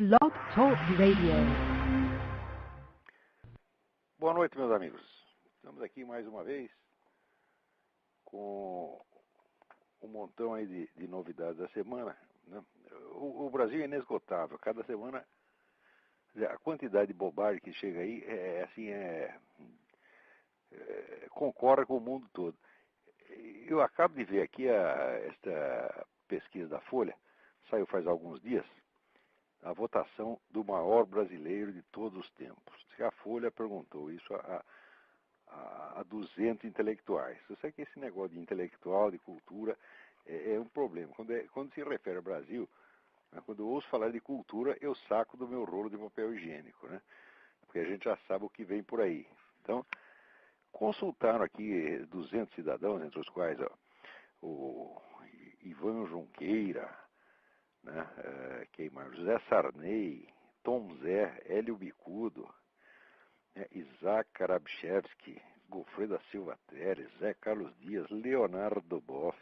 Blog Talk Radio. Boa noite, meus amigos. Estamos aqui mais uma vez com um montão aí de novidades da semana, né? O Brasil é inesgotável. Cada semana a quantidade de bobagem que chega aí concorre com o mundo todo. Eu acabo de ver aqui esta pesquisa da Folha, saiu faz alguns dias, a votação do maior brasileiro de todos os tempos. A Folha perguntou isso a 200 intelectuais. Eu sei que esse negócio de intelectual, de cultura, é um problema. Quando se refere ao Brasil, né, quando eu ouço falar de cultura, eu saco do meu rolo de papel higiênico, né? Porque a gente já sabe o que vem por aí. Então, consultaram aqui 200 cidadãos, entre os quais o Ivan Junqueira, né, José Sarney, Tom Zé, Hélio Bicudo, Isaac Karabchevski, Gofredo da Silva Teres, Zé Carlos Dias, Leonardo Boff,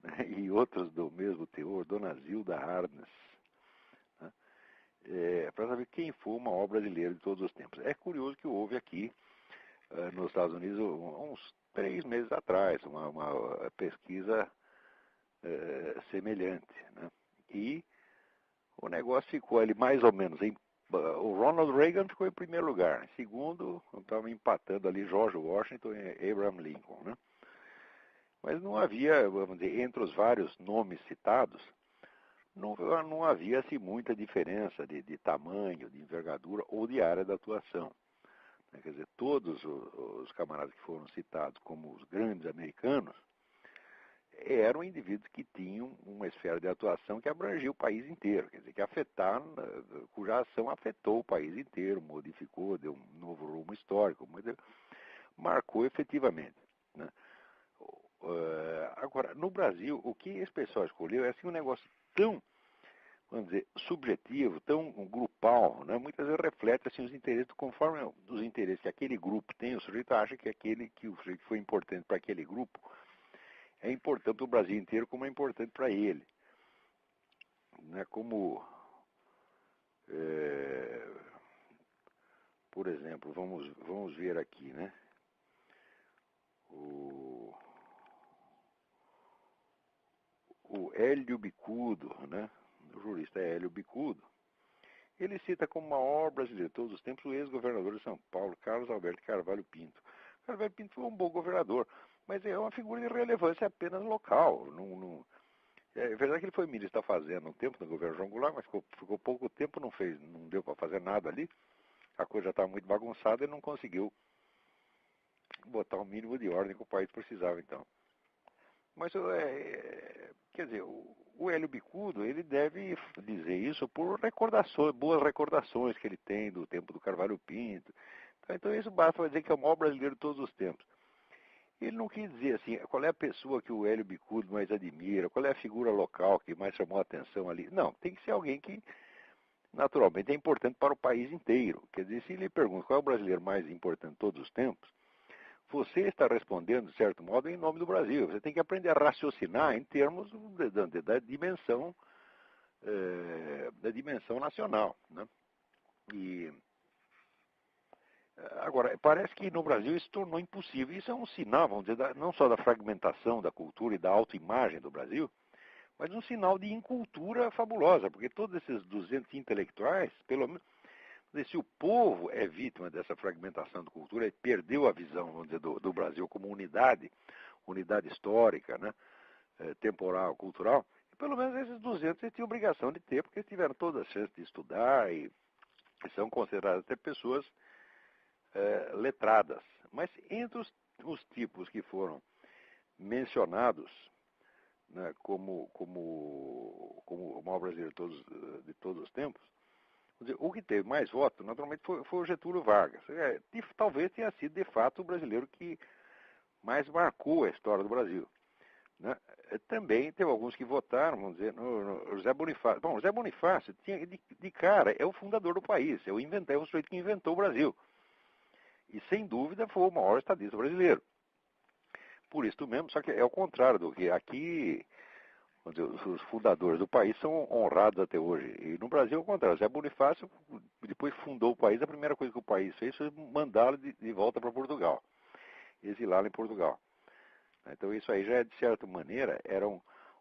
né, e outros do mesmo teor, Dona Zilda Harnes, né, para saber quem foi o maior brasileiro de todos os tempos. É curioso que houve aqui, nos Estados Unidos, uns 3 meses atrás, uma pesquisa semelhante, né? E o negócio ficou ali mais ou menos o Ronald Reagan ficou em primeiro lugar. Em segundo, estavam empatando ali George Washington e Abraham Lincoln, né? Mas não havia, vamos dizer, entre os vários nomes citados, não havia assim, muita diferença de tamanho, de envergadura ou de área de atuação. Quer dizer, todos os camaradas que foram citados como os grandes americanos eram indivíduos que tinham uma esfera de atuação que abrangia o país inteiro, quer dizer, cuja ação afetou o país inteiro, modificou, deu um novo rumo histórico, marcou efetivamente, né? Agora, no Brasil, o que esse pessoal escolheu é assim, um negócio tão, vamos dizer, subjetivo, tão grupal, né? Muitas vezes reflete assim, os interesses, conforme os interesses que aquele grupo tem, o sujeito acha que o sujeito que foi importante para aquele grupo é importante para o Brasil inteiro, como é importante para ele. Né? Como, por exemplo, vamos ver aqui, né? O Hélio Bicudo, né? O jurista Hélio Bicudo, ele cita como maior brasileiro de todos os tempos o ex-governador de São Paulo, Carlos Alberto Carvalho Pinto. Carvalho Pinto foi um bom governador, mas é uma figura de relevância apenas local. É verdade que ele foi ministro da Fazenda um tempo no governo João Goulart, mas ficou pouco tempo, não deu para fazer nada ali. A coisa já estava muito bagunçada e não conseguiu botar o mínimo de ordem que o país precisava, então. Mas, quer dizer, o Hélio Bicudo, ele deve dizer isso por boas recordações que ele tem do tempo do Carvalho Pinto. Então isso basta para dizer que é o maior brasileiro de todos os tempos. Ele não quis dizer assim, qual é a pessoa que o Hélio Bicudo mais admira, qual é a figura local que mais chamou a atenção ali. Não, tem que ser alguém que, naturalmente, é importante para o país inteiro. Quer dizer, se ele pergunta qual é o brasileiro mais importante de todos os tempos, você está respondendo, de certo modo, em nome do Brasil. Você tem que aprender a raciocinar em termos da dimensão nacional, né? E agora, parece que no Brasil isso tornou impossível. Isso é um sinal, vamos dizer, não só da fragmentação da cultura e da autoimagem do Brasil, mas um sinal de incultura fabulosa, porque todos esses 200 intelectuais, pelo menos, se o povo é vítima dessa fragmentação da cultura e perdeu a visão, vamos dizer, do Brasil como unidade histórica, né, temporal, cultural, pelo menos esses 200 eles tinham obrigação de ter, porque eles tiveram todas as chances de estudar e são consideradas até pessoas letradas. Mas entre os tipos que foram mencionados, né, como o maior brasileiro de todos os tempos, o que teve mais votos, naturalmente, foi o Getúlio Vargas. Talvez tenha sido, de fato, o brasileiro que mais marcou a história do Brasil. Né? Também teve alguns que votaram, vamos dizer, no José Bonifácio. Bom, José Bonifácio, de cara, é o fundador do país, é o sujeito que inventou o Brasil. E, sem dúvida, foi o maior estadista brasileiro. Por isso mesmo, só que é o contrário do que aqui os fundadores do país são honrados até hoje. E no Brasil, ao contrário, Zé Bonifácio, depois fundou o país, a primeira coisa que o país fez foi mandá-lo de volta para Portugal, exilá-lo em Portugal. Então isso aí já, de certa maneira, era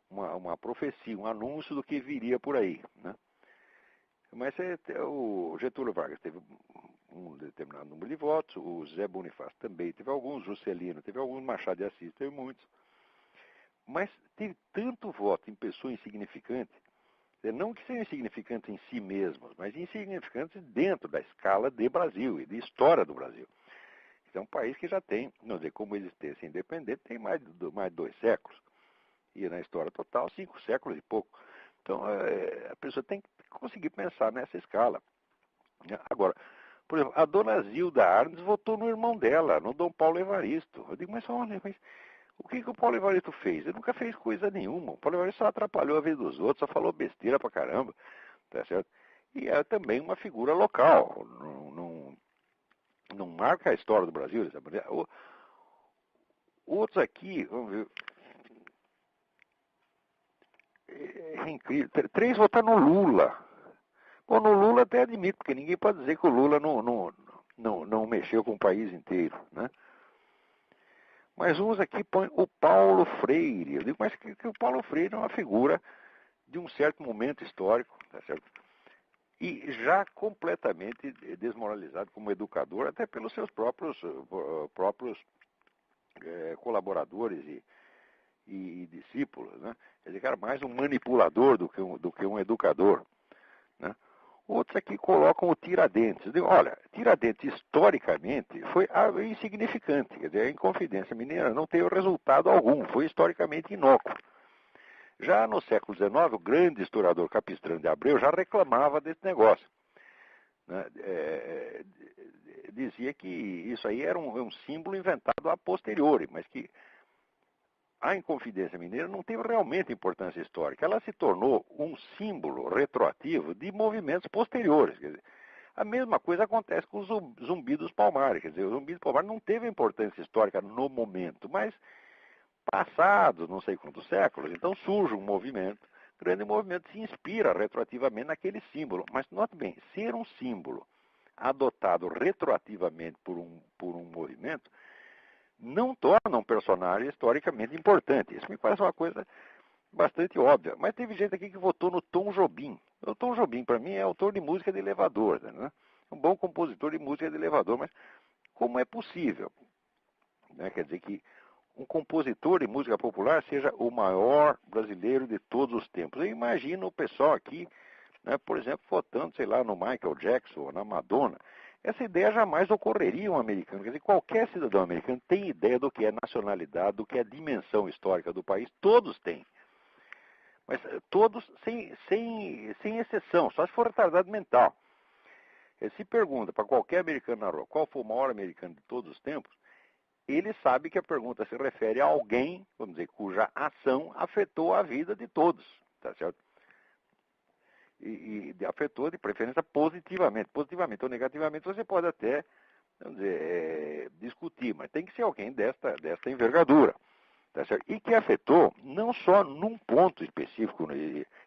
uma profecia, um anúncio do que viria por aí, né? Mas o Getúlio Vargas teve um determinado número de votos, o Zé Bonifácio também teve alguns, Juscelino teve alguns, Machado de Assis teve muitos. Mas teve tanto voto em pessoa insignificante, não que sejam insignificantes em si mesmos, mas insignificantes dentro da escala de Brasil e de história do Brasil. É um país que já tem, não dizer, como existência independente, tem mais de 2 séculos. E na história total, 5 séculos e pouco. Então, a pessoa tem que conseguir pensar nessa escala. Agora, por exemplo, a dona Zilda Arnes votou no irmão dela, no Dom Paulo Evaristo. Eu digo, mas olha, o que o Paulo Evaristo fez? Ele nunca fez coisa nenhuma. O Paulo Evaristo só atrapalhou a vida dos outros, só falou besteira pra caramba. Tá certo? E é também uma figura local. Não marca a história do Brasil dessa maneira. Outros aqui, vamos ver. É incrível. 3 votaram no Lula. Bom, no Lula até admito, porque ninguém pode dizer que o Lula não mexeu com o país inteiro, né? Mas uns aqui põem o Paulo Freire. Eu digo, mas que o Paulo Freire é uma figura de um certo momento histórico, tá certo? E já completamente desmoralizado como educador, até pelos seus próprios colaboradores e discípulos, né? Quer dizer, que era mais um manipulador do que um educador, né? Outros aqui colocam o Tiradentes. Eu digo, olha, Tiradentes historicamente foi insignificante, quer dizer, a Inconfidência Mineira não teve resultado algum, foi historicamente inócuo. Já no século XIX, o grande historiador Capistrano de Abreu já reclamava desse negócio, né? Dizia que isso aí era um símbolo inventado a posteriori, mas que a Inconfidência Mineira não teve realmente importância histórica. Ela se tornou um símbolo retroativo de movimentos posteriores. Quer dizer, a mesma coisa acontece com o Zumbi dos Palmares. Quer dizer, o Zumbi dos Palmares não teve importância histórica no momento, mas passados não sei quantos séculos, então surge um movimento, grande movimento se inspira retroativamente naquele símbolo. Mas note bem, ser um símbolo adotado retroativamente por um movimento não torna um personagem historicamente importante. Isso me parece uma coisa bastante óbvia. Mas teve gente aqui que votou no Tom Jobim. O Tom Jobim, para mim, é autor de música de elevador, né? Um bom compositor de música de elevador, mas como é possível, né? Quer dizer que um compositor de música popular seja o maior brasileiro de todos os tempos. Eu imagino o pessoal aqui, né, por exemplo, votando, sei lá, no Michael Jackson ou na Madonna. Essa ideia jamais ocorreria um americano. Quer dizer, qualquer cidadão americano tem ideia do que é nacionalidade, do que é dimensão histórica do país. Todos têm. Mas todos sem exceção, só se for retardado mental. Se pergunta para qualquer americano na rua qual foi o maior americano de todos os tempos, ele sabe que a pergunta se refere a alguém, vamos dizer, cuja ação afetou a vida de todos, tá certo? E afetou de preferência positivamente. Positivamente ou negativamente você pode até, vamos dizer, discutir, mas tem que ser alguém desta envergadura, tá certo? E que afetou não só num ponto específico,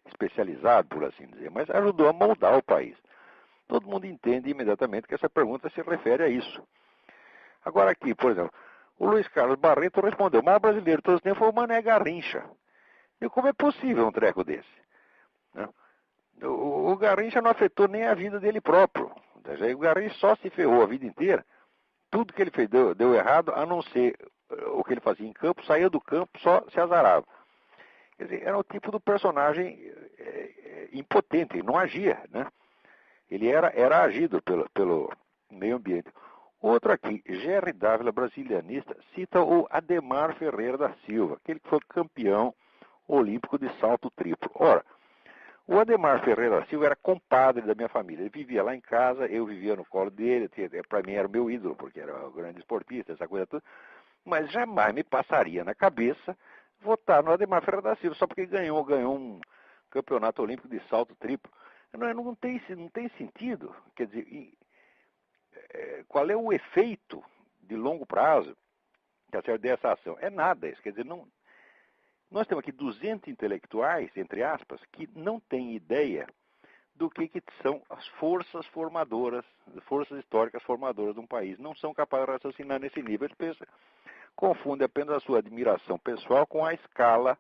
especializado, por assim dizer, mas ajudou a moldar o país. Todo mundo entende imediatamente que essa pergunta se refere a isso. Agora aqui, por exemplo, o Luiz Carlos Barreto respondeu, o maior brasileiro de todos os tempos foi o Mané Garrincha. E como é possível um treco desse? Né? O Garrincha não afetou nem a vida dele próprio. O Garrincha só se ferrou a vida inteira. Tudo que ele fez deu errado, a não ser o que ele fazia em campo, saía do campo, só se azarava. Quer dizer, era o tipo do personagem impotente, ele não agia, né? Ele era agido pelo meio ambiente. Outro aqui, Gerry Dávila, brasilianista, cita o Ademar Ferreira da Silva, aquele que foi campeão olímpico de salto triplo. Ora, o Ademar Ferreira da Silva era compadre da minha família. Ele vivia lá em casa, eu vivia no colo dele, para mim era o meu ídolo, porque era um grande esportista, essa coisa toda. Mas jamais me passaria na cabeça votar no Ademar Ferreira da Silva, só porque ganhou um campeonato olímpico de salto triplo. Não tem sentido. Quer dizer, qual é o efeito de longo prazo dessa ação? É nada isso. Quer dizer, Nós temos aqui 200 intelectuais, entre aspas, que não têm ideia do que são as forças formadoras, forças históricas formadoras de um país. Não são capazes de raciocinar nesse nível. Eles pensam, confundem apenas a sua admiração pessoal com a escala,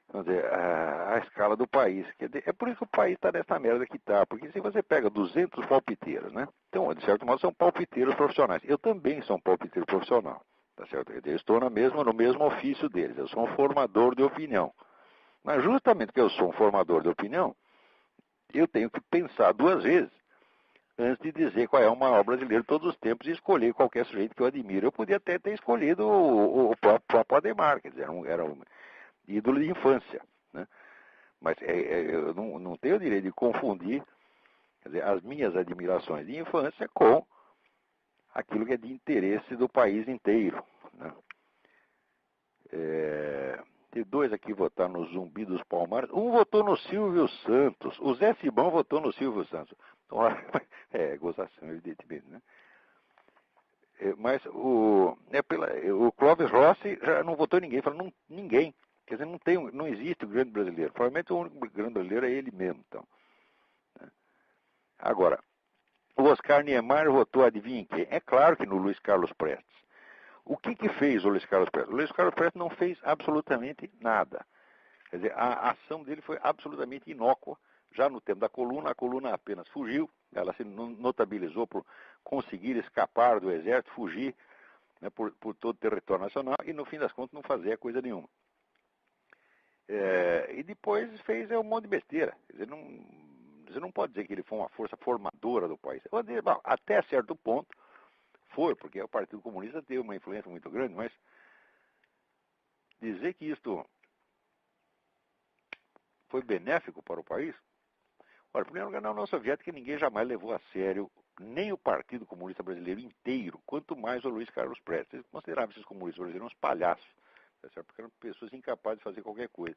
vamos dizer, a escala do país. É por isso que o país está nessa merda que está. Porque se você pega 200 palpiteiros, né? Então, de certo modo, são palpiteiros profissionais. Eu também sou um palpiteiro profissional. Tá certo? Eu estou no mesmo ofício deles. Eu sou um formador de opinião. Mas justamente porque eu sou um formador de opinião, eu tenho que pensar duas vezes antes de dizer qual é o maior brasileiro de todos os tempos e escolher qualquer sujeito que eu admiro. Eu podia até ter escolhido o próprio Adhemar, quer dizer, era um ídolo de infância. Né? Mas eu não tenho o direito de confundir, quer dizer, as minhas admirações de infância com aquilo que é de interesse do país inteiro. Né? Tem dois aqui que votaram no Zumbi dos Palmares. Um votou no Silvio Santos. O Zé Simão votou no Silvio Santos. Então, gozação, evidentemente, né? Mas o Clóvis Rossi já não votou em ninguém. Falou, ninguém. Quer dizer, não existe o grande brasileiro. Provavelmente o único grande brasileiro é ele mesmo. Então, né? Agora, o Oscar Niemeyer votou, adivinha em quem? É claro que no Luiz Carlos Prestes. O que fez o Luiz Carlos Prestes? O Luiz Carlos Prestes não fez absolutamente nada. Quer dizer, a ação dele foi absolutamente inócua. Já no tempo da coluna, a coluna apenas fugiu. Ela se notabilizou por conseguir escapar do exército, fugir, né, por todo o território nacional e, no fim das contas, não fazer coisa nenhuma. E depois fez um monte de besteira. Quer dizer, você não pode dizer que ele foi uma força formadora do país. Eu vou dizer, bom, até certo ponto foi, porque o Partido Comunista teve uma influência muito grande, mas dizer que isto foi benéfico para o país? Olha, em primeiro lugar, na União Soviética ninguém jamais levou a sério nem o Partido Comunista Brasileiro inteiro, quanto mais o Luiz Carlos Prestes. Eles consideravam esses comunistas brasileiros uns palhaços, tá certo? Porque eram pessoas incapazes de fazer qualquer coisa.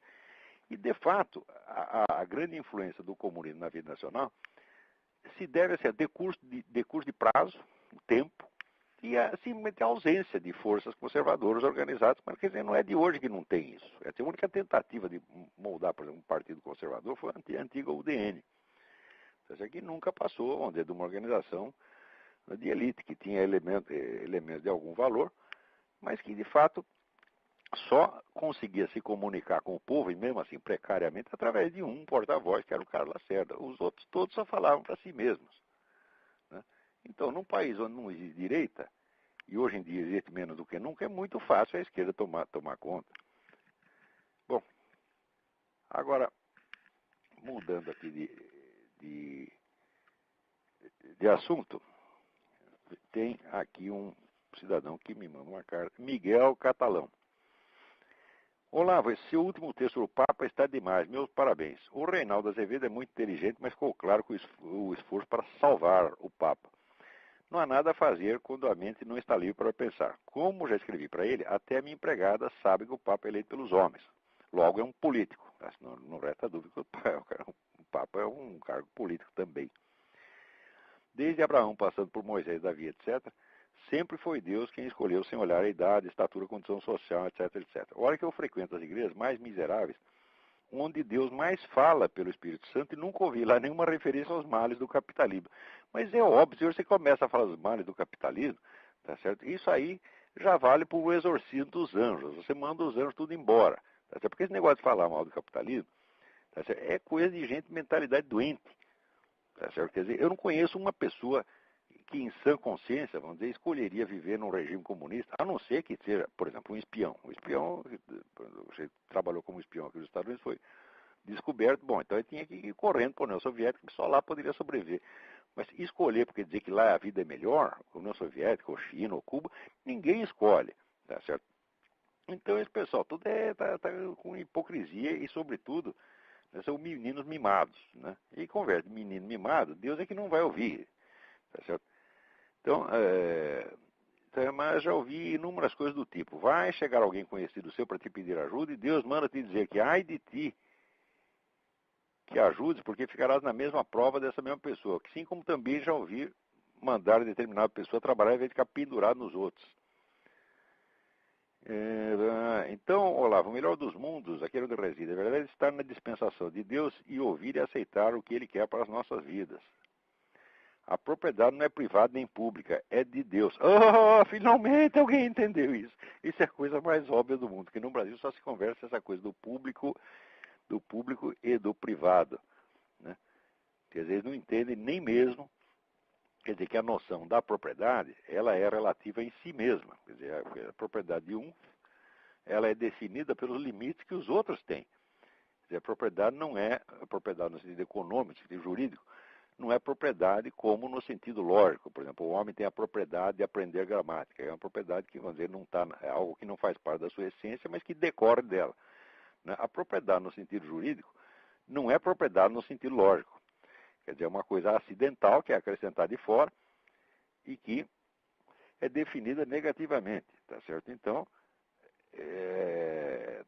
E, de fato, a grande influência do comunismo na vida nacional se deve a decurso de prazo, o tempo, e simplesmente a ausência de forças conservadoras organizadas. Mas, quer dizer, não é de hoje que não tem isso. A única tentativa de moldar, por exemplo, um partido conservador foi a antiga UDN. Isso aqui nunca passou, vamos dizer, de uma organização de elite, que tinha elementos de algum valor, mas que, de fato, só conseguia se comunicar com o povo, e mesmo assim precariamente, através de um porta-voz, que era o Carlos Lacerda. Os outros todos só falavam para si mesmos. Né? Então, num país onde não existe direita, e hoje em dia existe menos do que nunca, é muito fácil a esquerda tomar conta. Bom, agora, mudando aqui de assunto, tem aqui um cidadão que me manda uma carta, Miguel Catalão. Olá, esse último texto do Papa está demais, meus parabéns. O Reinaldo Azevedo é muito inteligente, mas ficou claro com o esforço para salvar o Papa. Não há nada a fazer quando a mente não está livre para pensar. Como já escrevi para ele, até a minha empregada sabe que o Papa é eleito pelos homens. Logo é um político. Não resta dúvida que o Papa é um cargo político também. Desde Abraão, passando por Moisés, Davi, etc., sempre foi Deus quem escolheu sem olhar a idade, estatura, condição social, etc, etc. A hora que eu frequento as igrejas mais miseráveis, onde Deus mais fala pelo Espírito Santo, e nunca ouvi lá nenhuma referência aos males do capitalismo. Mas é óbvio, se você começa a falar dos males do capitalismo, tá certo? Isso aí já vale para o exorcismo dos anjos. Você manda os anjos tudo embora. Tá certo? Porque esse negócio de falar mal do capitalismo, tá certo? É coisa de gente de mentalidade doente. Tá certo? Quer dizer, eu não conheço uma pessoa que, em sã consciência, vamos dizer, escolheria viver num regime comunista, a não ser que seja, por exemplo, um espião. O espião, você trabalhou como espião aqui nos Estados Unidos, foi descoberto, bom, então ele tinha que ir correndo para a União Soviética, que só lá poderia sobreviver. Mas escolher, porque dizer que lá a vida é melhor, União Soviética, ou China, ou Cuba, ninguém escolhe, tá certo? Então esse pessoal, tudo tá com hipocrisia e, sobretudo, são meninos mimados, né? E conversa de menino mimado, Deus é que não vai ouvir, tá certo? Então, mas já ouvi inúmeras coisas do tipo, vai chegar alguém conhecido seu para te pedir ajuda e Deus manda te dizer que ai de ti que ajudes, porque ficarás na mesma prova dessa mesma pessoa. Assim como também já ouvi mandar determinada pessoa trabalhar em vez de ficar pendurado nos outros. Então, Olavo, o melhor dos mundos, aquele onde reside, a verdade é estar na dispensação de Deus e ouvir e aceitar o que Ele quer para as nossas vidas. A propriedade não é privada nem pública, é de Deus. Oh, finalmente alguém entendeu isso. Isso é a coisa mais óbvia do mundo, que no Brasil só se conversa essa coisa do público e do privado, né? Quer dizer, eles não entendem nem mesmo, quer dizer, que a noção da propriedade, ela é relativa em si mesma. Quer dizer, a propriedade de um, ela é definida pelos limites que os outros têm. Quer dizer, a propriedade não é a propriedade no sentido econômico, no sentido jurídico, não é propriedade como no sentido lógico. Por exemplo, o homem tem a propriedade de aprender gramática. É uma propriedade que, vamos dizer, não tá, é algo que não faz parte da sua essência, mas que decorre dela, né? A propriedade no sentido jurídico não é propriedade no sentido lógico. Quer dizer, é uma coisa acidental, que é acrescentada de fora, e que é definida negativamente, tá certo? Então, é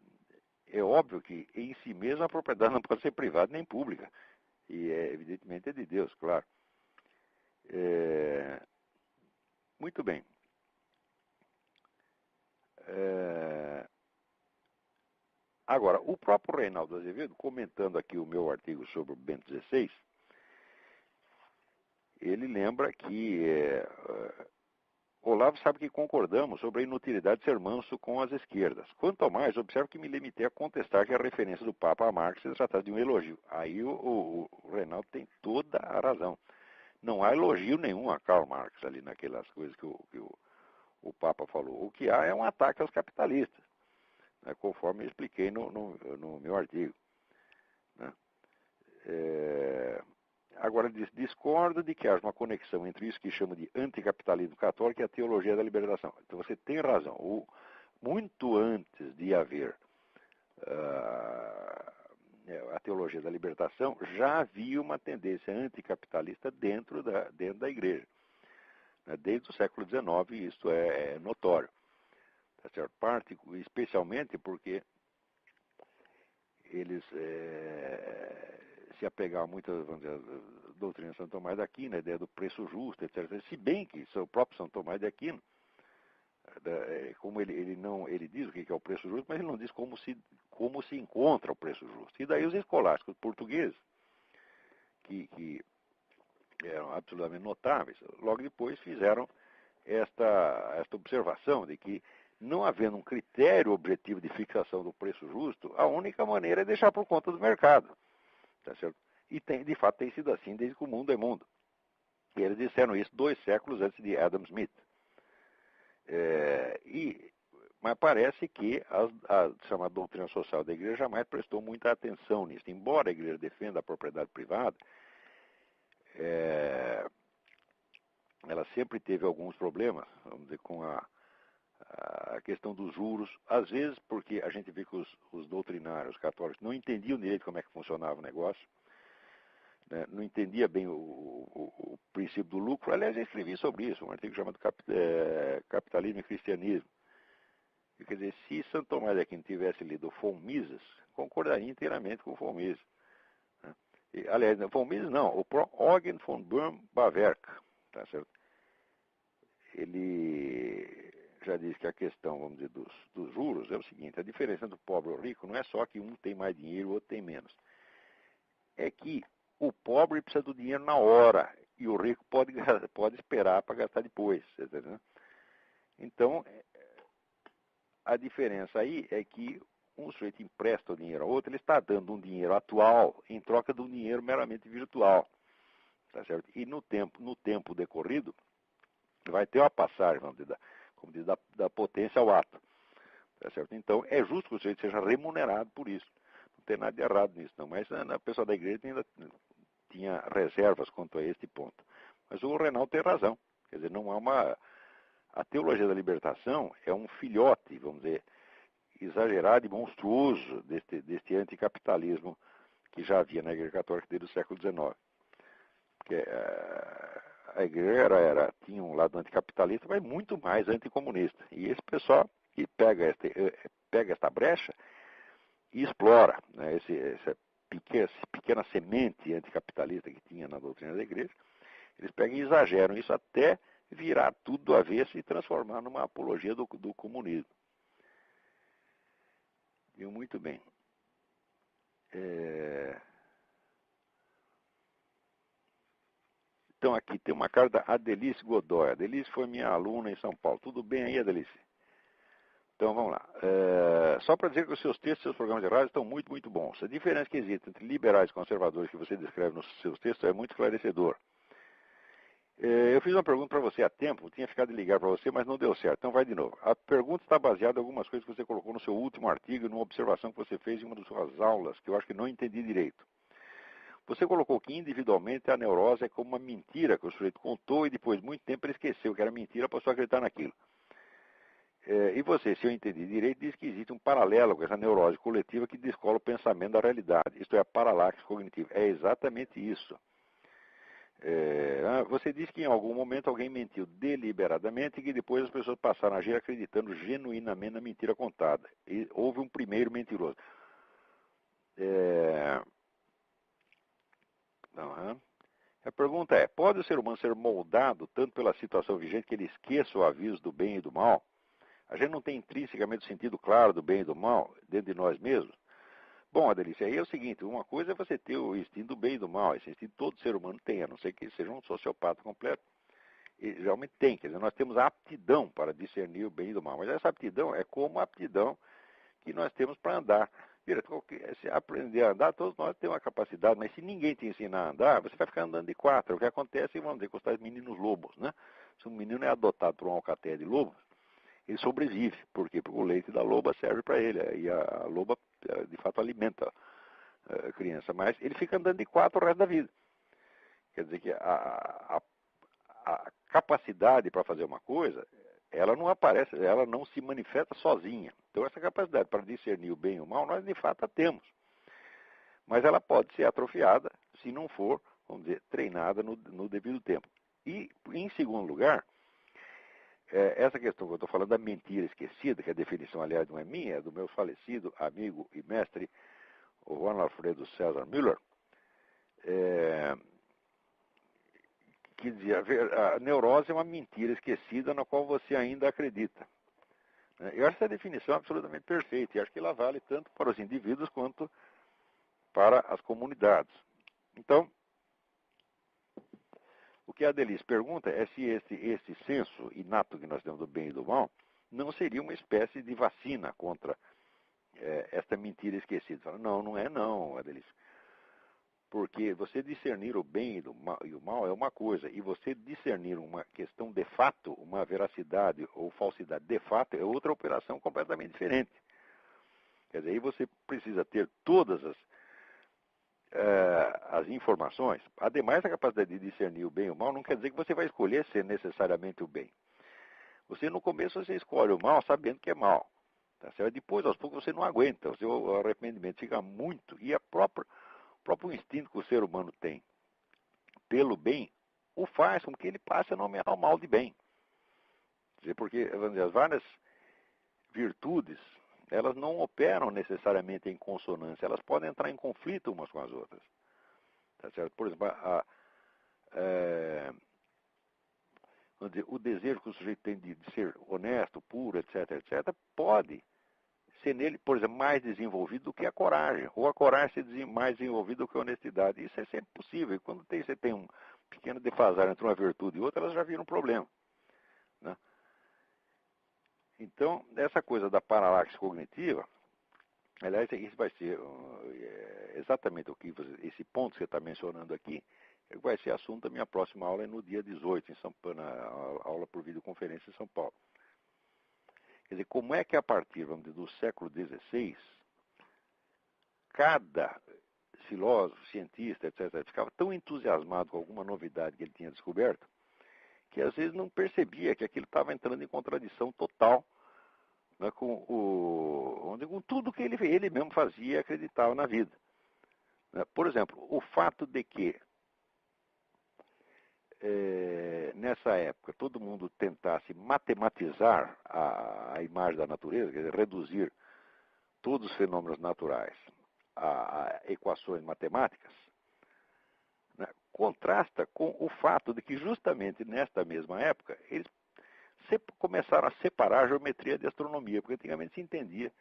óbvio que em si mesma a propriedade não pode ser privada nem pública. E evidentemente é de Deus, claro. Muito bem. Agora, o próprio Reinaldo Azevedo, comentando aqui o meu artigo sobre o Bento XVI, ele lembra que Olavo sabe que concordamos sobre a inutilidade de ser manso com as esquerdas. Quanto ao mais, observo que me limitei a contestar que a referência do Papa a Marx se trata de um elogio. Aí o Reinaldo tem toda a razão. Não há elogio nenhum a Karl Marx ali naquelas coisas que o Papa falou. O que há é um ataque aos capitalistas, né, conforme eu expliquei no meu artigo, né? Agora, discordo de que haja uma conexão entre isso que chama de anticapitalismo católico e a teologia da libertação. Então você tem razão. Muito antes de haver a teologia da libertação, já havia uma tendência anticapitalista dentro da igreja. Desde o século XIX isso é notório. Tá certo? Parte, especialmente porque eles se apegavam muito, vamos dizer, à doutrina de São Tomás de Aquino, a ideia do preço justo, etc. Se bem que o próprio São Tomás de Aquino, como ele diz o que é o preço justo, mas ele não diz como se encontra o preço justo. E daí os escolásticos portugueses, que eram absolutamente notáveis, logo depois fizeram esta observação de que, não havendo um critério objetivo de fixação do preço justo, a única maneira é deixar por conta do mercado. Tá certo? E de fato tem sido assim desde que o mundo é mundo. E eles disseram isso 2 séculos antes de Adam Smith. Mas parece que a chamada doutrina social da igreja jamais prestou muita atenção nisso. Embora a igreja defenda a propriedade privada, ela sempre teve alguns problemas, vamos dizer, com a questão dos juros, às vezes porque a gente vê que os doutrinários católicos não entendiam direito como é que funcionava o negócio, né? Não entendia bem o princípio do lucro. Aliás, eu escrevi sobre isso, um artigo chamado Capitalismo e Cristianismo. Quer dizer, se Santo Tomás de Aquino tivesse lido von Mises, concordaria inteiramente com von Mises, né? Aliás, von Mises não, o Eugen von Böhm-Bawerk, tá certo? Ele já diz que a questão, vamos dizer, dos juros é o seguinte: a diferença do pobre e o rico não é só que um tem mais dinheiro e o outro tem menos. É que o pobre precisa do dinheiro na hora e o rico pode esperar para gastar depois. Entendeu? Então, a diferença aí é que um sujeito empresta o dinheiro ao outro, ele está dando um dinheiro atual em troca de um dinheiro meramente virtual. Tá certo? E no tempo decorrido, vai ter uma passagem, vamos dizer, como diz, da potência ao ato. Tá certo? Então, é justo que o sujeito seja remunerado por isso. Não tem nada de errado nisso, não. Mas a pessoa da igreja ainda tinha reservas quanto a este ponto. Mas o Reinaldo tem razão. Quer dizer, não há uma... A teologia da libertação é um filhote, vamos dizer, exagerado e monstruoso deste anticapitalismo que já havia na Igreja Católica desde o século XIX. Porque a igreja tinha um lado anticapitalista, mas muito mais anticomunista. E esse pessoal que pega esta brecha e explora, né, essa pequena semente anticapitalista que tinha na doutrina da igreja, eles pegam e exageram isso até virar tudo do avesso e transformar numa apologia do comunismo. Viu muito bem. Então aqui tem uma carta da Adelice Godoy. A Adelice foi minha aluna em São Paulo. Tudo bem aí, Adelice? Então vamos lá. Só para dizer que os seus textos e seus programas de rádio estão muito, muito bons. A diferença que existe entre liberais e conservadores que você descreve nos seus textos é muito esclarecedor. Eu fiz uma pergunta para você há tempo, tinha ficado de ligar para você, mas não deu certo. Então vai de novo. A pergunta está baseada em algumas coisas que você colocou no seu último artigo e numa observação que você fez em uma das suas aulas, que eu acho que não entendi direito. Você colocou que individualmente a neurose é como uma mentira que o sujeito contou e depois de muito tempo ele esqueceu que era mentira, passou a acreditar naquilo. E você, se eu entendi direito, diz que existe um paralelo com essa neurose coletiva que descola o pensamento da realidade. Isto é, a paralaxe cognitiva. É exatamente isso. Você diz que em algum momento alguém mentiu deliberadamente e que depois as pessoas passaram a agir acreditando genuinamente na mentira contada. E houve um primeiro mentiroso. A pergunta é, pode o ser humano ser moldado tanto pela situação vigente que ele esqueça o aviso do bem e do mal? A gente não tem intrinsecamente o sentido claro do bem e do mal dentro de nós mesmos? Bom, Adelice, aí é o seguinte, uma coisa é você ter o instinto do bem e do mal, esse instinto todo ser humano tem, a não ser que seja um sociopata completo. E geralmente tem, quer dizer, nós temos a aptidão para discernir o bem e do mal, mas essa aptidão é como a aptidão que nós temos para andar. Se aprender a andar, todos nós temos uma capacidade, mas se ninguém te ensinar a andar, você vai ficar andando de quatro. O que acontece, vamos dizer, com os tais meninos lobos, né? Se um menino é adotado por uma alcateia de lobos, ele sobrevive. Por quê? Porque o leite da loba serve para ele. E a loba, de fato, alimenta a criança. Mas ele fica andando de quatro o resto da vida. Quer dizer que a capacidade para fazer uma coisa, ela não aparece, ela não se manifesta sozinha. Então, essa capacidade para discernir o bem e o mal, nós de fato a temos. Mas ela pode ser atrofiada se não for, vamos dizer, treinada no devido tempo. E, em segundo lugar, essa questão que eu estou falando da mentira esquecida, que a definição, aliás, não é minha, é do meu falecido amigo e mestre, o Juan Alfredo César Müller, que dizia, a neurose é uma mentira esquecida na qual você ainda acredita. Eu acho essa definição absolutamente perfeita, e acho que ela vale tanto para os indivíduos quanto para as comunidades. Então, o que a Adelice pergunta é se esse senso inato que nós temos do bem e do mal não seria uma espécie de vacina contra esta mentira esquecida. Fala, não é não, Adelice. Porque você discernir o bem e o mal é uma coisa, e você discernir uma questão de fato, uma veracidade ou falsidade de fato, é outra operação completamente diferente. Quer dizer, aí você precisa ter todas as informações. Ademais, a capacidade de discernir o bem e o mal não quer dizer que você vai escolher ser necessariamente o bem. Você, no começo, você escolhe o mal sabendo que é mal. Tá certo? Depois, aos poucos, você não aguenta. O seu arrependimento fica muito. E o próprio instinto que o ser humano tem pelo bem o faz com que ele passe a nomear o mal de bem. Quer dizer, porque vamos dizer, as várias virtudes, elas não operam necessariamente em consonância. Elas podem entrar em conflito umas com as outras. Tá certo? Por exemplo, vamos dizer, o desejo que o sujeito tem de ser honesto, puro, etc., pode ser nele, por exemplo, mais desenvolvido do que a coragem, ou a coragem ser mais desenvolvida do que a honestidade. Isso é sempre possível. E quando você tem um pequeno defasar entre uma virtude e outra, elas já viram um problema. Né? Então, essa coisa da paralaxe cognitiva, aliás, isso vai ser exatamente esse ponto que você está mencionando aqui, vai ser assunto da minha próxima aula no dia 18, na aula por videoconferência em São Paulo. Quer dizer, como é que a partir, vamos dizer, do século XVI, cada filósofo, cientista, etc., ficava tão entusiasmado com alguma novidade que ele tinha descoberto, que às vezes não percebia que aquilo estava entrando em contradição total, né, com tudo que ele mesmo fazia e acreditava na vida. Né? Por exemplo, o fato de que nessa época todo mundo tentasse matematizar a imagem da natureza, quer dizer, reduzir todos os fenômenos naturais a equações matemáticas, né, contrasta com o fato de que justamente nesta mesma época eles começaram a separar a geometria de astronomia, porque antigamente se entendia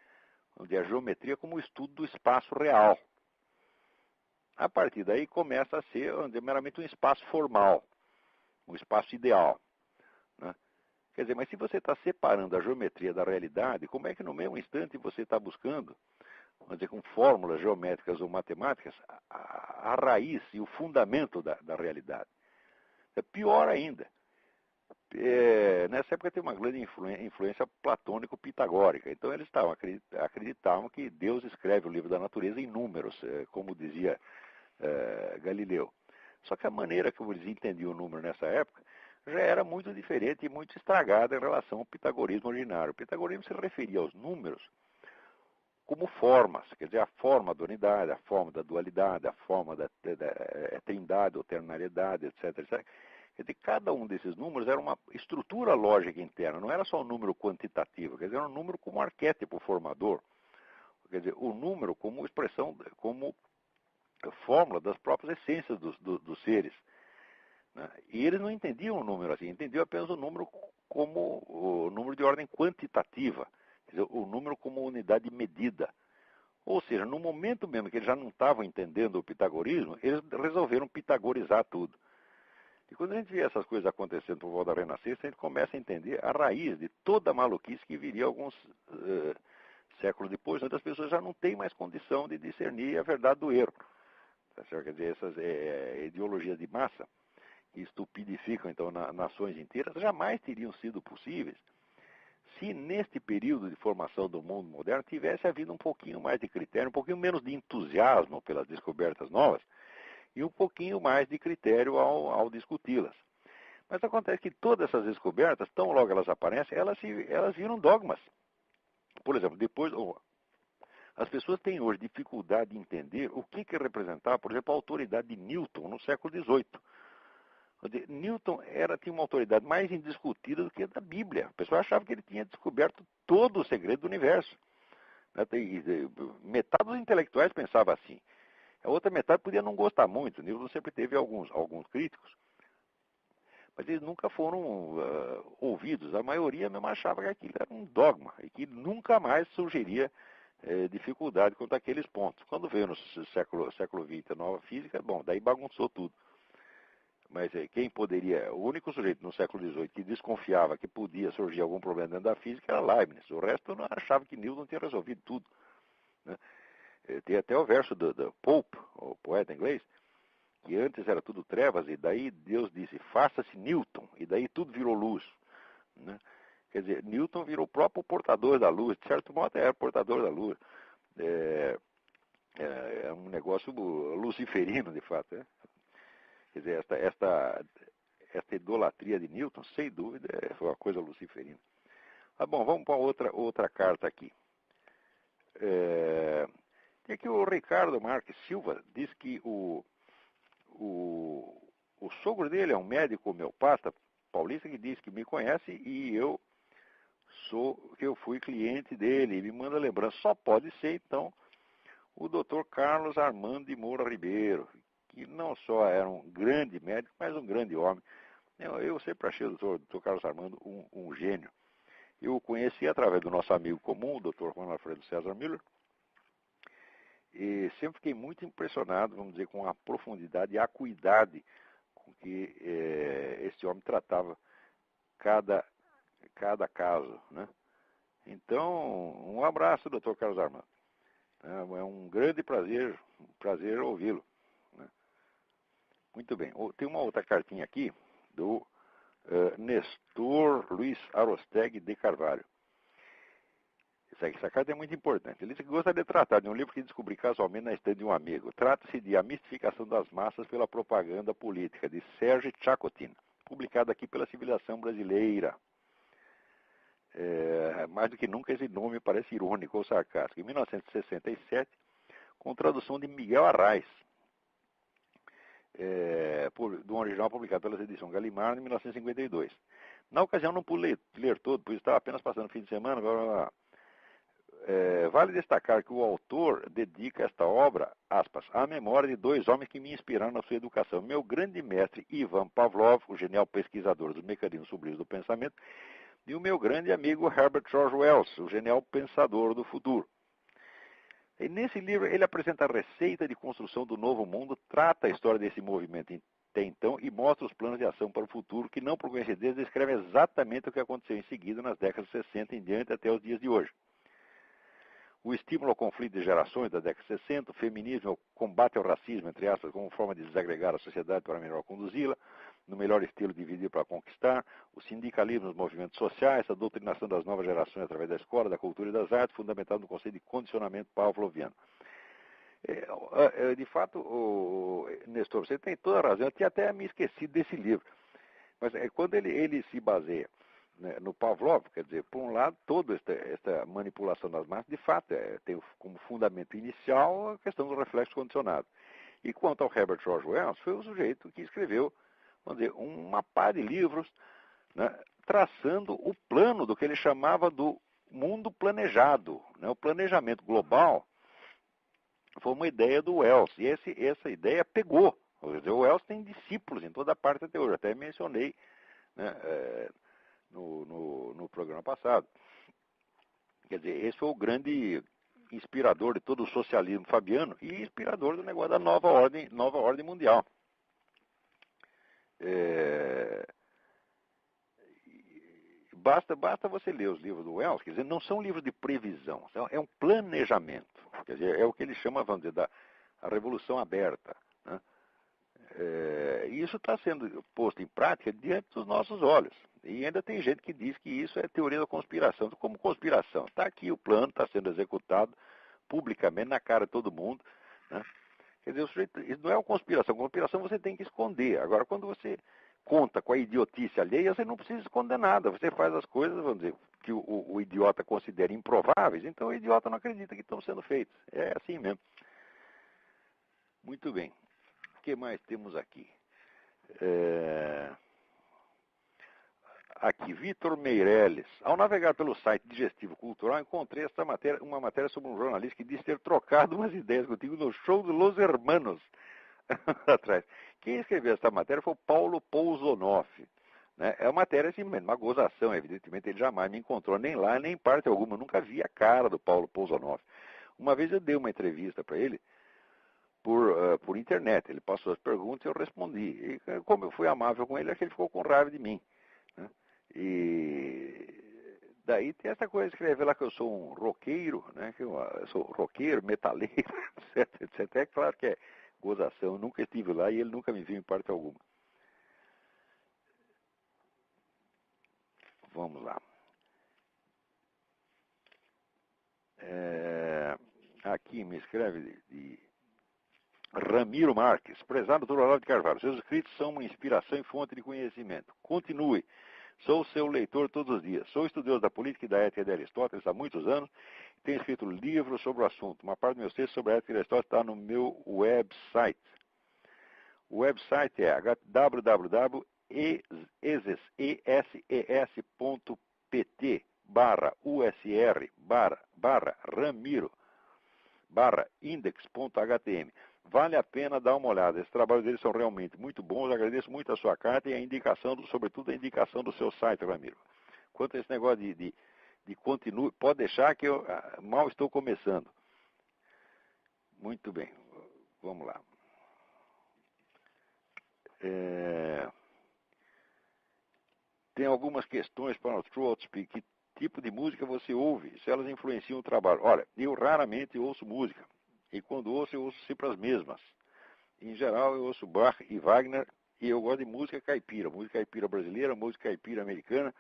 onde a geometria como o estudo do espaço real. A partir daí começa a ser meramente um espaço formal, um espaço ideal. Né? Quer dizer, mas se você está separando a geometria da realidade, como é que no mesmo instante você está buscando, vamos dizer, com fórmulas geométricas ou matemáticas, a raiz e o fundamento da realidade? É pior ainda. Nessa época tem uma grande influência platônico-pitagórica. Então eles acreditavam que Deus escreve o livro da natureza em números, como dizia Galileu. Só que a maneira como eles entendiam o número nessa época já era muito diferente e muito estragada em relação ao pitagorismo originário. O pitagorismo se referia aos números como formas, quer dizer, a forma da unidade, a forma da dualidade, a forma da trindade ou ternariedade, etc, etc. Quer dizer, cada um desses números era uma estrutura lógica interna, não era só um número quantitativo, quer dizer, era um número como arquétipo formador, quer dizer, o número como expressão, como fórmula das próprias essências dos seres. Né? E eles não entendiam o número assim, entendiam apenas o número como o número de ordem quantitativa, quer dizer, o número como unidade de medida. Ou seja, no momento mesmo que eles já não estavam entendendo o pitagorismo, eles resolveram pitagorizar tudo. E quando a gente vê essas coisas acontecendo por volta da Renascença, a gente começa a entender a raiz de toda a maluquice que viria alguns séculos depois, onde as pessoas já não têm mais condição de discernir a verdade do erro. Tá certo? Quer dizer, essas ideologias de massa que estupidificam então nações inteiras jamais teriam sido possíveis se neste período de formação do mundo moderno tivesse havido um pouquinho mais de critério, um pouquinho menos de entusiasmo pelas descobertas novas e um pouquinho mais de critério ao discuti-las. Mas acontece que todas essas descobertas, tão logo elas aparecem, elas viram dogmas. Por exemplo, depois, as pessoas têm hoje dificuldade de entender o que representava, por exemplo, a autoridade de Newton no século XVIII. Newton tinha uma autoridade mais indiscutida do que a da Bíblia. O pessoal achava que ele tinha descoberto todo o segredo do universo. Metade dos intelectuais pensava assim. A outra metade podia não gostar muito. Newton sempre teve alguns críticos. Mas eles nunca foram ouvidos. A maioria mesmo achava que aquilo era um dogma e que nunca mais surgiria dificuldade quanto àqueles pontos. Quando veio no século XX a nova física, bom, daí bagunçou tudo. Mas quem poderia... O único sujeito no século XVIII que desconfiava que podia surgir algum problema dentro da física era Leibniz. O resto não achava que Newton tinha resolvido tudo. Né? Tem até o verso do Pope, o poeta inglês, que antes era tudo trevas, e daí Deus disse, faça-se Newton, e daí tudo virou luz. Né? Quer dizer, Newton virou o próprio portador da luz, de certo modo era portador da luz. É um negócio luciferino, de fato. Né? Quer dizer, esta idolatria de Newton, sem dúvida, foi uma coisa luciferina. Ah, bom, vamos para outra carta aqui. Tem aqui o Ricardo Marques Silva, diz que o sogro dele é um médico homeopata paulista que diz que me conhece e eu fui cliente dele. E me manda lembrança. Só pode ser, então, o Dr. Carlos Armando de Moura Ribeiro, que não só era um grande médico, mas um grande homem. Eu sempre achei o Dr. Carlos Armando um gênio. Eu o conheci através do nosso amigo comum, o Dr. Juan Alfredo César Miller, e sempre fiquei muito impressionado, vamos dizer, com a profundidade e a acuidade com que esse homem tratava cada caso. Né? Então, um abraço, Dr. Carlos Armando. É um grande prazer ouvi-lo. Né? Muito bem. Tem uma outra cartinha aqui do Nestor Luiz Arosteg de Carvalho. Essa carta é muito importante. Ele disse que gostaria de tratar de um livro que descobri casualmente na estante de um amigo. Trata-se de A Mistificação das Massas pela Propaganda Política, de Sérgio Chacotin, publicado aqui pela Civilização Brasileira. Mais do que nunca esse nome parece irônico ou sarcástico. Em 1967, com tradução de Miguel Arraes, do original publicado pela edição Gallimard em 1952. Na ocasião não pude ler todo, pois estava apenas passando o fim de semana. Vale destacar que o autor dedica esta obra, aspas, à memória de dois homens que me inspiraram na sua educação. Meu grande mestre Ivan Pavlov, o genial pesquisador dos mecanismos sublimes do pensamento, e o meu grande amigo Herbert George Wells, o genial pensador do futuro. E nesse livro ele apresenta a receita de construção do novo mundo, trata a história desse movimento até então e mostra os planos de ação para o futuro, que não por coincidência descreve exatamente o que aconteceu em seguida nas décadas de 60 em diante até os dias de hoje. O estímulo ao conflito de gerações da década de 60, o feminismo, o combate ao racismo, entre aspas, como forma de desagregar a sociedade para melhor conduzi-la, no melhor estilo dividir para conquistar, o sindicalismo nos movimentos sociais, a doutrinação das novas gerações através da escola, da cultura e das artes, fundamentado no conceito de condicionamento pavloviano. De fato, Nestor, você tem toda a razão, eu tinha até me esquecido desse livro, mas quando ele se baseia, né, no Pavlov, quer dizer, por um lado, toda esta manipulação das massas, de fato, tem como fundamento inicial a questão do reflexo condicionado. E quanto ao Herbert George Wells, foi o sujeito que escreveu, vamos dizer, uma pá de livros, né, traçando o plano do que ele chamava do mundo planejado. Né? O planejamento global foi uma ideia do Wells, e essa ideia pegou. O Wells tem discípulos em toda parte até hoje, até mencionei, né, no programa passado. Quer dizer, esse foi o grande inspirador de todo o socialismo fabiano e inspirador do negócio da nova ordem mundial. Basta você ler os livros do Wells, quer dizer, não são livros de previsão, é um planejamento. Quer dizer, é o que ele chama, vamos dizer, da a revolução aberta. Né? E isso está sendo posto em prática diante dos nossos olhos. E ainda tem gente que diz que isso é teoria da conspiração. Como conspiração? Está aqui o plano, está sendo executado publicamente, na cara de todo mundo. Né? Quer dizer, isso não é uma conspiração. Conspiração você tem que esconder. Agora, quando você conta com a idiotice alheia, você não precisa esconder nada. Você faz as coisas, vamos dizer, que o idiota considera improváveis, então o idiota não acredita que estão sendo feitas. É assim mesmo. Muito bem. O que mais temos aqui? Aqui, Vitor Meirelles. Ao navegar pelo site Digestivo Cultural, encontrei uma matéria sobre um jornalista que disse ter trocado umas ideias contigo no show do Los Hermanos atrás. Quem escreveu essa matéria foi o Paulo Pousonoff. Né? É uma matéria assim, uma gozação, evidentemente ele jamais me encontrou nem lá, nem em parte alguma. Eu nunca vi a cara do Paulo Pousonoff. Uma vez eu dei uma entrevista para ele por internet. Ele passou as perguntas e eu respondi. E como eu fui amável com ele, é que ele ficou com raiva de mim. Né? E daí tem essa coisa de escrever lá que eu sou um roqueiro, né? Que eu sou roqueiro, metaleiro, etc, etc. É claro que é gozação. Eu nunca estive lá e ele nunca me viu em parte alguma. Vamos lá. Aqui me escreve de Ramiro Marques. Prezado Dr. Olavo de Carvalho, seus escritos são uma inspiração e fonte de conhecimento. Continue. Sou seu leitor todos os dias. Sou estudioso da política e da ética de Aristóteles há muitos anos. Tenho escrito livros sobre o assunto. Uma parte dos meus textos sobre a ética de Aristóteles está no meu website. O website é www.exses.pt/Ramiro/index.htm. Vale a pena dar uma olhada. Esses trabalhos deles são realmente muito bons. Eu agradeço muito a sua carta e a indicação, sobretudo a indicação do seu site, Ramiro. Quanto a esse negócio de continue, pode deixar que eu mal estou começando. Muito bem. Vamos lá. Tem algumas questões para o Throat Speak. Que tipo de música você ouve? Se elas influenciam o trabalho? Olha, eu raramente ouço música. E quando ouço, eu ouço sempre as mesmas. Em geral, eu ouço Bach e Wagner. E eu gosto de música caipira. Música caipira brasileira, música caipira americana.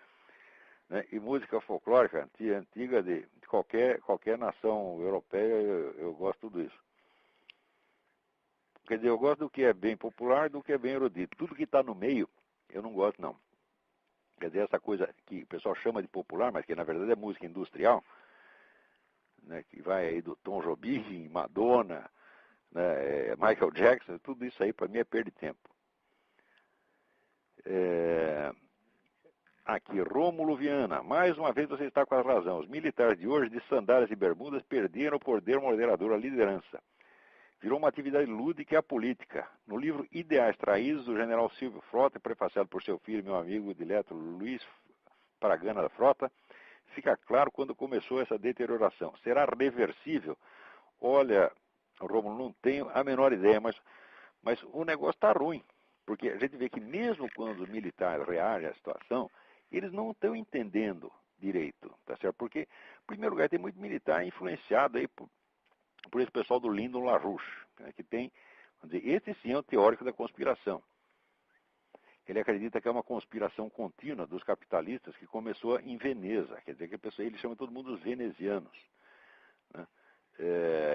Né? E música folclórica antiga de qualquer nação europeia. Eu gosto de tudo isso. Quer dizer, eu gosto do que é bem popular e do que é bem erudito. Tudo que está no meio, eu não gosto, não. Quer dizer, essa coisa que o pessoal chama de popular, mas que na verdade é música industrial, né, que vai aí do Tom Jobim, Madonna, né, Michael Jackson, tudo isso aí para mim é perda de tempo. Aqui, Rômulo Viana, mais uma vez você está com a razão. Os militares de hoje, de sandálias e bermudas, perderam o poder moderador, a liderança. Virou uma atividade lúdica e a política. No livro Ideais Traídos, do general Silvio Frota, prefaciado por seu filho e meu amigo dileto Luiz Paragana da Frota, fica claro quando começou essa deterioração. Será reversível Olha, Romulo, não tenho a menor ideia, mas o negócio está ruim. Porque a gente vê que mesmo quando os militares reagem à situação, eles não estão entendendo direito, tá certo? Porque, em primeiro lugar, tem muito militar influenciado aí por esse pessoal do Lyndon LaRouche, né, que tem, vamos dizer, esse sim é o teórico da conspiração. Ele acredita que é uma conspiração contínua dos capitalistas que começou em Veneza, quer dizer que a pessoa, ele chama todo mundo os venezianos, né?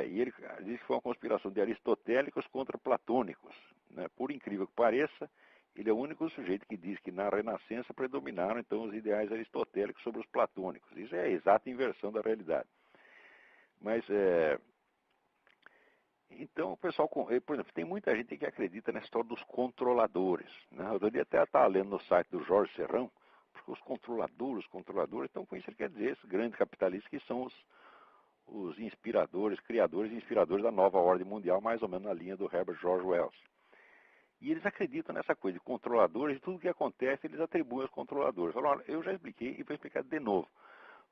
E ele diz que foi uma conspiração de aristotélicos contra platônicos, né? Por incrível que pareça, ele é o único sujeito que diz que na Renascença predominaram então os ideais aristotélicos sobre os platônicos. Isso é a exata inversão da realidade. Mas, então, o pessoal, por exemplo, tem muita gente que acredita na história dos controladores, né? Eu devia até estar lendo no site do Jorge Serrão, porque os controladores, então com isso ele quer dizer esses grandes capitalistas que são os inspiradores, criadores e inspiradores da nova ordem mundial, mais ou menos na linha do Herbert George Wells. E eles acreditam nessa coisa de controladores, e tudo que acontece eles atribuem aos controladores. Falam, olha, eu já expliquei e vou explicar de novo.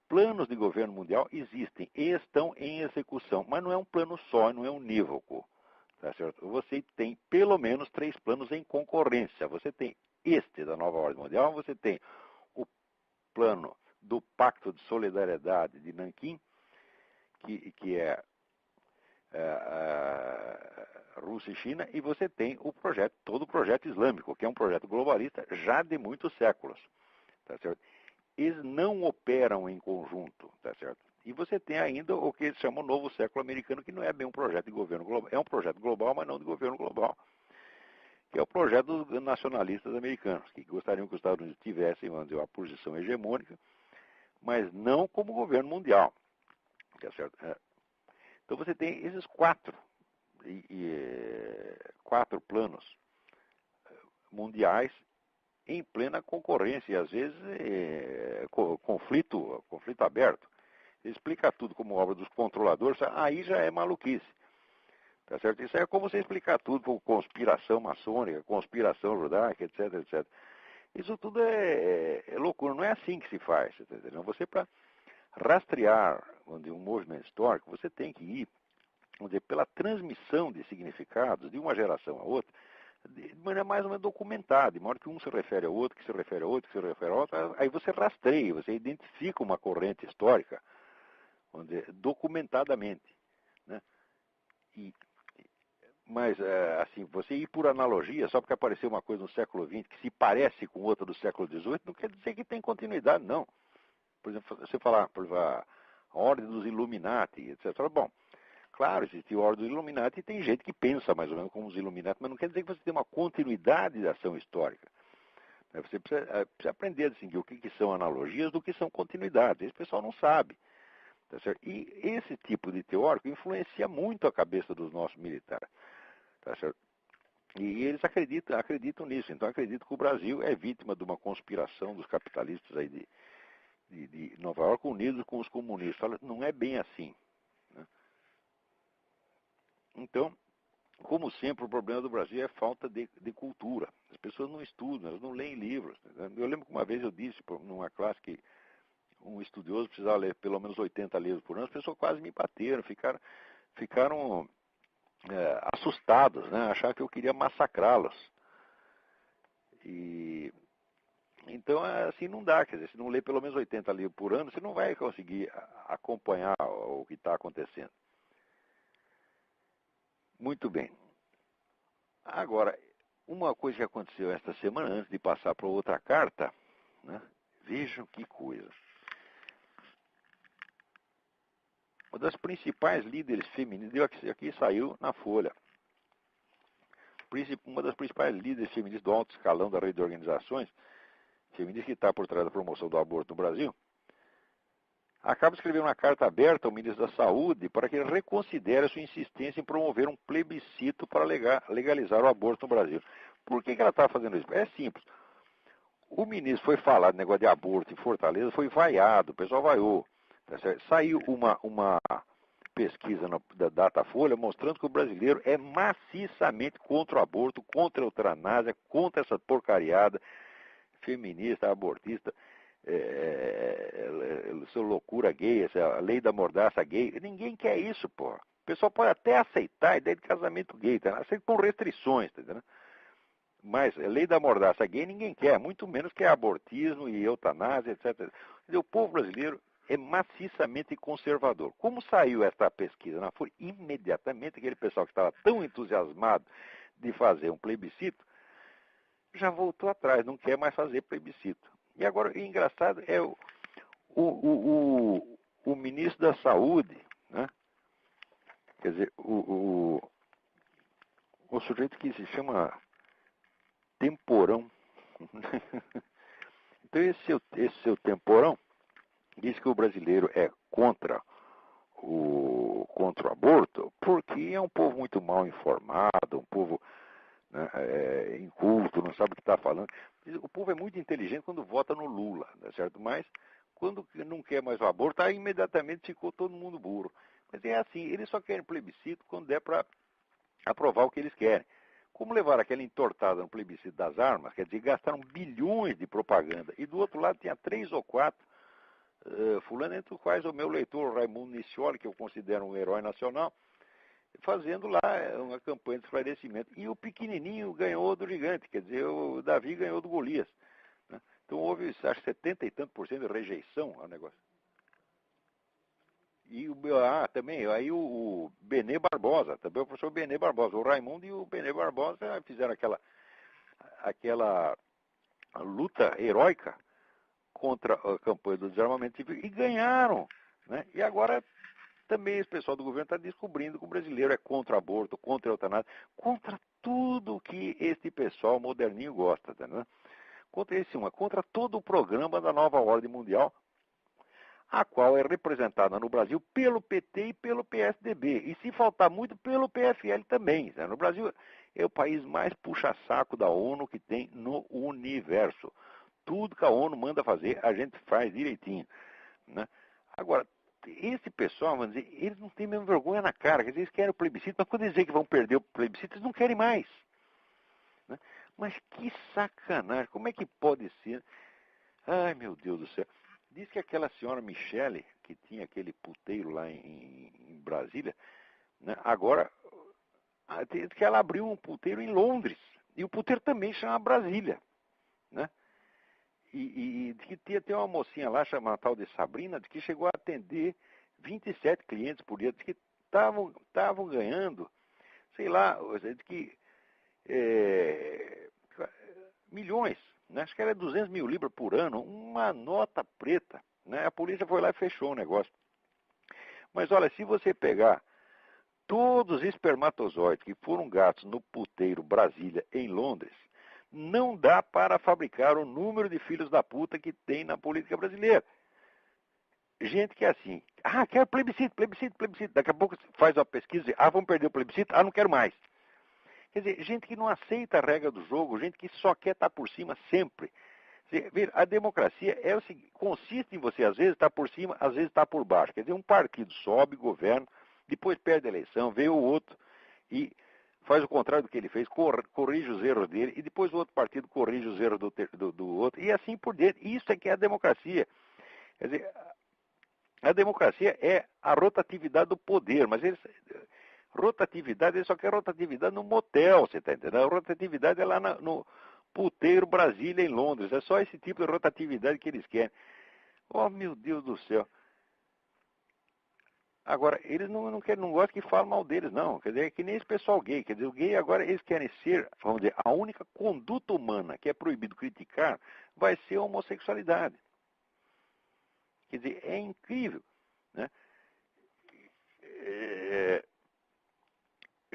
Planos de governo mundial existem e estão em execução, mas não é um plano só, não é unívoco. Tá certo? Você tem pelo menos 3 planos em concorrência. Você tem este da nova ordem mundial, você tem o plano do Pacto de Solidariedade de Nanquim, que é Rússia e China, e você tem todo o projeto islâmico, que é um projeto globalista já de muitos séculos. Tá certo? Eles não operam em conjunto, tá certo? E você tem ainda o que eles chamam o novo século americano, que não é bem um projeto de governo global, é um projeto global, mas não de governo global, que é o projeto dos nacionalistas americanos, que gostariam que os Estados Unidos tivessem, vamos dizer, uma posição hegemônica, mas não como governo mundial, tá certo? Então você tem esses 4 planos mundiais em plena concorrência e às vezes conflito aberto. Explicar tudo como obra dos controladores, aí já é maluquice. Tá certo? Isso é como você explicar tudo como conspiração maçônica, conspiração judaica, etc, etc. Isso tudo é loucura, não é assim que se faz. Tá entendendo? Você, para rastrear um movimento histórico, você tem que ir, vamos dizer, pela transmissão de significados de uma geração a outra, de maneira mais ou menos documentada, de modo que um se refere ao outro, que se refere ao outro, que se refere ao outro, aí você rastreia, você identifica uma corrente histórica, vamos dizer, documentadamente, né? Mas, assim, você ir por analogia, só porque apareceu uma coisa no século XX que se parece com outra do século XVIII, não quer dizer que tem continuidade, não. Por exemplo, você falar, por exemplo, a Ordem dos Illuminati, etc. Bom, claro, existe a Ordem dos Illuminati e tem gente que pensa mais ou menos como os Illuminati, mas não quer dizer que você tem uma continuidade da ação histórica. Você precisa aprender a distinguir o que são analogias do que são continuidades. Esse pessoal não sabe. Tá certo? E esse tipo de teórico influencia muito a cabeça dos nossos militares. Tá certo? E eles acreditam nisso. Então acreditam que o Brasil é vítima de uma conspiração dos capitalistas aí de Nova York unidos com os comunistas. Olha, não é bem assim, né? Então, como sempre, o problema do Brasil é a falta de cultura. As pessoas não estudam, elas não leem livros. Eu lembro que uma vez eu disse numa classe que um estudioso precisava ler pelo menos 80 livros por ano, as pessoas quase me bateram, ficaram assustados, né? Acharam que eu queria massacrá-los. E então, assim não dá, quer dizer, se não ler pelo menos 80 livros por ano, você não vai conseguir acompanhar o que está acontecendo. Muito bem. Agora, uma coisa que aconteceu esta semana, antes de passar para outra carta, né? Vejam que coisa. Uma das principais líderes feministas, aqui saiu na Folha, uma das principais líderes feministas do alto escalão da rede de organizações feministas que está por trás da promoção do aborto no Brasil, acaba de escrever uma carta aberta ao ministro da Saúde para que ele reconsidere a sua insistência em promover um plebiscito para legalizar o aborto no Brasil. Por que ela está fazendo isso? É simples. O ministro foi falar de negócio de aborto em Fortaleza, foi vaiado, o pessoal vaiou. Tá certo? Saiu uma pesquisa da Datafolha mostrando que o brasileiro é maciçamente contra o aborto, contra a eutanásia, contra essa porcariada feminista, abortista, sua loucura gay, essa lei da mordaça gay. Ninguém quer isso, pô. O pessoal pode até aceitar a ideia de casamento gay, tá? Aceita com restrições, tá entendendo? Mas a lei da mordaça gay ninguém quer, muito menos que abortismo e eutanásia, etc. O povo brasileiro é maciçamente conservador. Como saiu esta pesquisa na Folha, imediatamente aquele pessoal que estava tão entusiasmado de fazer um plebiscito, já voltou atrás, não quer mais fazer plebiscito. E agora, o engraçado é o ministro da Saúde, né? Quer dizer, o sujeito que se chama Temporão. Então, esse seu Temporão diz que o brasileiro é contra o aborto porque é um povo muito mal informado, um povo, né, inculto, não sabe o que está falando. O povo é muito inteligente quando vota no Lula, tá certo? Mas quando não quer mais o aborto, aí imediatamente ficou todo mundo burro. Mas é assim, eles só querem plebiscito quando der para aprovar o que eles querem. Como levar aquela entortada no plebiscito das armas, quer dizer, gastaram bilhões de propaganda. E do outro lado tinha 3 ou 4 fulano, entre os quais o meu leitor Raimundo Niscioli, que eu considero um herói nacional, fazendo lá uma campanha de esclarecimento. E o pequenininho ganhou do gigante, quer dizer, o Davi ganhou do Golias, né? Então houve, acho, 70 e tanto por cento de rejeição ao negócio. E também, aí o Benê Barbosa, também o professor Benê Barbosa, o Raimundo e o Benê Barbosa fizeram aquela luta heróica contra a campanha do desarmamento civil e ganharam, né? E agora também esse pessoal do governo está descobrindo que o brasileiro é contra o aborto, contra a eutanásia, contra tudo que este pessoal moderninho gosta, tá, né? Contra todo o programa da nova ordem mundial, a qual é representada no Brasil pelo PT e pelo PSDB. E se faltar muito, pelo PFL também. Né? No Brasil é o país mais puxa-saco da ONU que tem no universo. Tudo que a ONU manda fazer, a gente faz direitinho. Né? Agora, esse pessoal, vamos dizer, eles não têm mesmo vergonha na cara. Quer dizer, eles querem o plebiscito, mas quando eles dizem que vão perder o plebiscito, eles não querem mais. Né? Mas que sacanagem, como é que pode ser? Ai, meu Deus do céu. Diz que aquela senhora Michele, que tinha aquele puteiro lá em Brasília, né, agora, diz que ela abriu um puteiro em Londres. E o puteiro também chama Brasília. Né? E diz que tinha uma mocinha lá, chamada tal de Sabrina, que chegou a atender 27 clientes por dia. Diz que estavam ganhando, sei lá, diz que milhões, né? Acho que era 200 mil libras por ano, uma nota preta. Né? A polícia foi lá e fechou o negócio. Mas olha, se você pegar todos os espermatozoides que foram gastos no puteiro Brasília, em Londres, não dá para fabricar o número de filhos da puta que tem na política brasileira. Gente que é assim, quero plebiscito, plebiscito, plebiscito. Daqui a pouco faz uma pesquisa e vamos perder o plebiscito, não quero mais. Quer dizer, gente que não aceita a regra do jogo, gente que só quer estar por cima sempre. A democracia é o seguinte, consiste em você, às vezes, estar por cima, às vezes, estar por baixo. Quer dizer, um partido sobe, governa, depois perde a eleição, vê o outro e faz o contrário do que ele fez, corrige os erros dele, e depois o outro partido corrige os erros do outro, e assim por diante. Isso é que é a democracia. Quer dizer, a democracia é a rotatividade do poder, mas rotatividade, ele só quer rotatividade no motel, você está entendendo? A rotatividade é lá no puteiro Brasília, em Londres. É só esse tipo de rotatividade que eles querem. Oh, meu Deus do céu. Agora, eles não gostam que falem mal deles, não. Quer dizer, é que nem esse pessoal gay. Quer dizer, o gay agora, eles querem ser, vamos dizer, a única conduta humana que é proibido criticar vai ser a homossexualidade. Quer dizer, é incrível, né?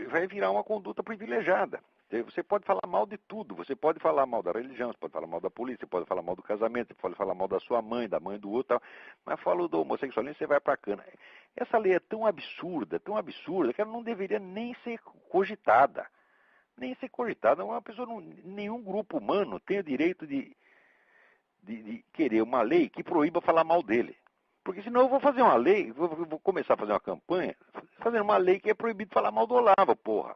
Vai virar uma conduta privilegiada. Você pode falar mal de tudo, você pode falar mal da religião, você pode falar mal da polícia, você pode falar mal do casamento, você pode falar mal da sua mãe, da mãe do outro, mas falou do homossexualismo, você vai pra cana. Essa lei é tão absurda, que ela não deveria nem ser cogitada. Nem ser cogitada. Uma pessoa, nenhum grupo humano tem o direito de querer uma lei que proíba falar mal dele. Porque senão eu vou fazer uma lei, vou começar a fazer uma campanha, fazendo uma lei que é proibido falar mal do Olavo, porra.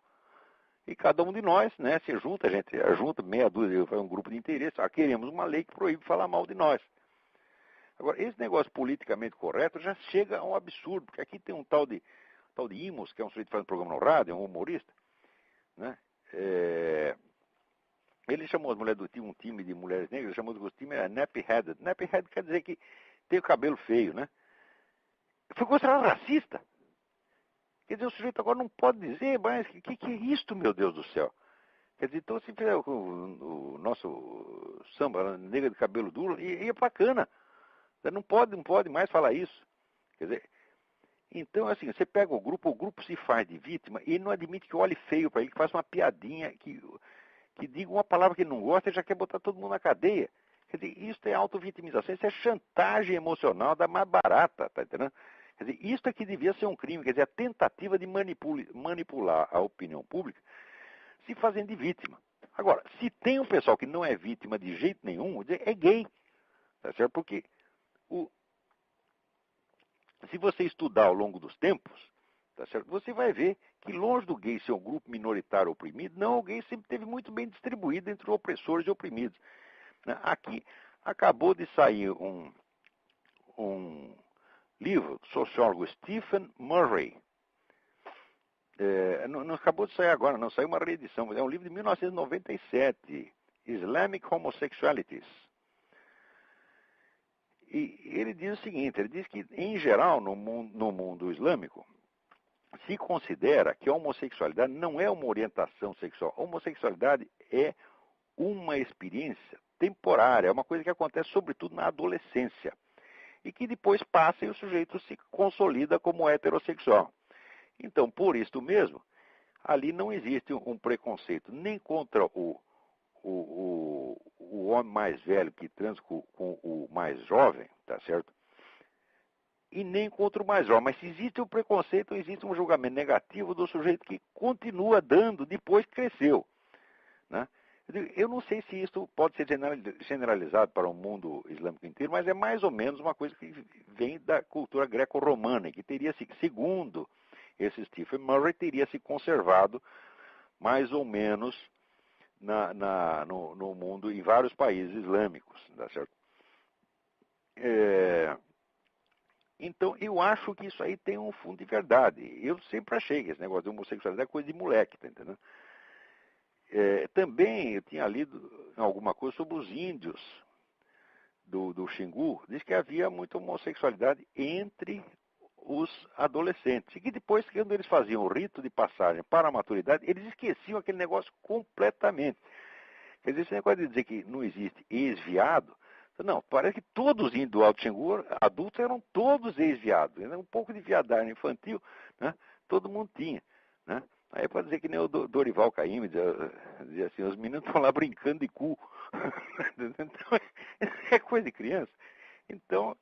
E cada um de nós, né, se junta, a gente junta meia dúzia, faz um grupo de interesse, queremos uma lei que proíbe falar mal de nós. Agora, esse negócio politicamente correto já chega a um absurdo, porque aqui tem um tal de tal de Imos, que é um sujeito que faz um programa no rádio, é um humorista, né? Ele chamou as mulheres do time, um time de mulheres negras, ele chamou o time era nappy-headed. Nappy-headed quer dizer que tem o cabelo feio, né? Foi considerado racista. Quer dizer, o sujeito agora não pode dizer, mas o que é isto, meu Deus do céu? Quer dizer, então se fizer o nosso samba, negra de cabelo duro, e é bacana. Você não pode mais falar isso. Quer dizer, então assim, você pega o grupo se faz de vítima e não admite que olhe feio para ele, que faça uma piadinha, que diga uma palavra que ele não gosta e já quer botar todo mundo na cadeia. Quer dizer, isso é auto-vitimização, isso é chantagem emocional da mais barata, tá entendendo? Quer dizer, isso é que devia ser um crime, quer dizer, a tentativa de manipular a opinião pública se fazendo de vítima. Agora, se tem um pessoal que não é vítima de jeito nenhum, é gay, tá certo? Porque se você estudar ao longo dos tempos, tá certo? Você vai ver que longe do gay ser um grupo minoritário oprimido, não, o gay sempre esteve muito bem distribuído entre opressores e oprimidos. Aqui acabou de sair um livro do sociólogo Stephen Murray. Não acabou de sair agora, não, saiu uma reedição, mas é um livro de 1997, Islamic Homosexualities. E ele diz o seguinte, ele diz que, em geral, no mundo islâmico, se considera que a homossexualidade não é uma orientação sexual. A homossexualidade é uma experiência temporária, é uma coisa que acontece sobretudo na adolescência. E que depois passa e o sujeito se consolida como heterossexual. Então, por isso mesmo, ali não existe um preconceito nem contra o homem mais velho que transa com o mais jovem, tá certo? E nem contra o mais jovem. Mas se existe um preconceito, existe um julgamento negativo do sujeito que continua dando depois que cresceu, né? Eu não sei se isso pode ser generalizado para o mundo islâmico inteiro, mas é mais ou menos uma coisa que vem da cultura greco-romana, que teria, segundo esse Stephen Murray, teria se conservado mais ou menos no mundo, em vários países islâmicos, tá certo? Então, eu acho que isso aí tem um fundo de verdade. Eu sempre achei que esse negócio de homossexualidade é coisa de moleque, tá entendendo? Também eu tinha lido alguma coisa sobre os índios do Xingu, diz que havia muita homossexualidade entre os adolescentes. E que depois, quando eles faziam o rito de passagem para a maturidade, eles esqueciam aquele negócio completamente. Quer dizer, esse negócio de dizer que não existe ex-viado, não, parece que todos os índios do Alto Xingu, adultos, eram todos ex-viados. Um pouco de viadagem infantil, né? Todo mundo tinha, né? Aí pode dizer que nem o Dorival Caymmi dizia assim, os meninos estão lá brincando de cu. Então, é coisa de criança. Então,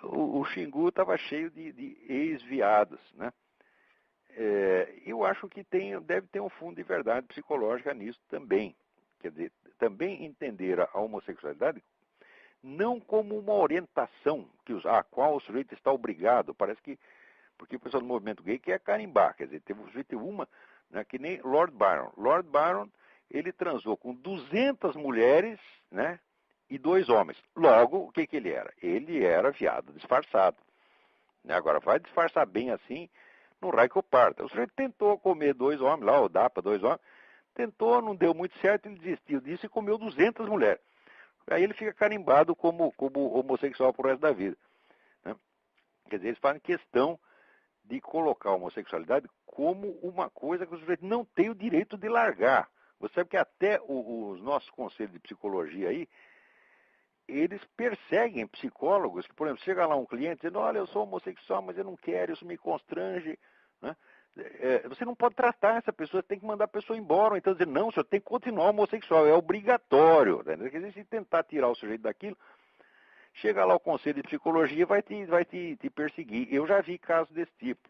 o Xingu estava cheio de ex-viados, né? Eu acho que deve ter um fundo de verdade psicológica nisso também. Quer dizer, também entender a homossexualidade não como uma orientação a qual o sujeito está obrigado. Parece que, porque o pessoal do movimento gay quer carimbar, quer dizer, o sujeito teve uma, né, que nem Lord Byron. Lord Byron, ele transou com 200 mulheres, né, e 2 homens. Logo, o que ele era? Ele era viado disfarçado. Agora, vai disfarçar bem assim no raio que eu parto. O sujeito tentou comer 2 homens, lá, ou dá para 2 homens, tentou, não deu muito certo, ele desistiu disso e comeu 200 mulheres. Aí ele fica carimbado como homossexual pro resto da vida, né? Quer dizer, eles fazem questão de colocar a homossexualidade como uma coisa que o sujeito não tem o direito de largar. Você sabe que até os nossos conselhos de psicologia aí, eles perseguem psicólogos que, por exemplo, chega lá um cliente dizendo, olha, eu sou homossexual, mas eu não quero, isso me constrange, né? Você não pode tratar essa pessoa, você tem que mandar a pessoa embora. Ou então dizer, não, o senhor tem que continuar homossexual, é obrigatório. Né? Quer dizer, se tentar tirar o sujeito daquilo, chega lá o conselho de psicologia e vai te perseguir. Eu já vi casos desse tipo.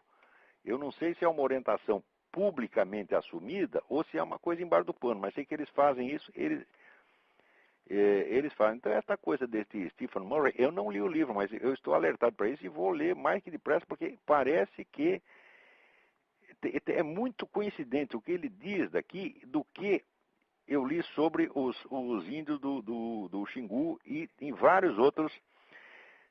Eu não sei se é uma orientação publicamente assumida ou se é uma coisa embaixo do pano, mas sei que eles fazem isso, eles fazem. Então, essa coisa desse Stephen Murray, eu não li o livro, mas eu estou alertado para isso e vou ler mais que depressa, porque parece que é muito coincidente o que ele diz daqui do que eu li sobre os índios do Xingu e em vários outros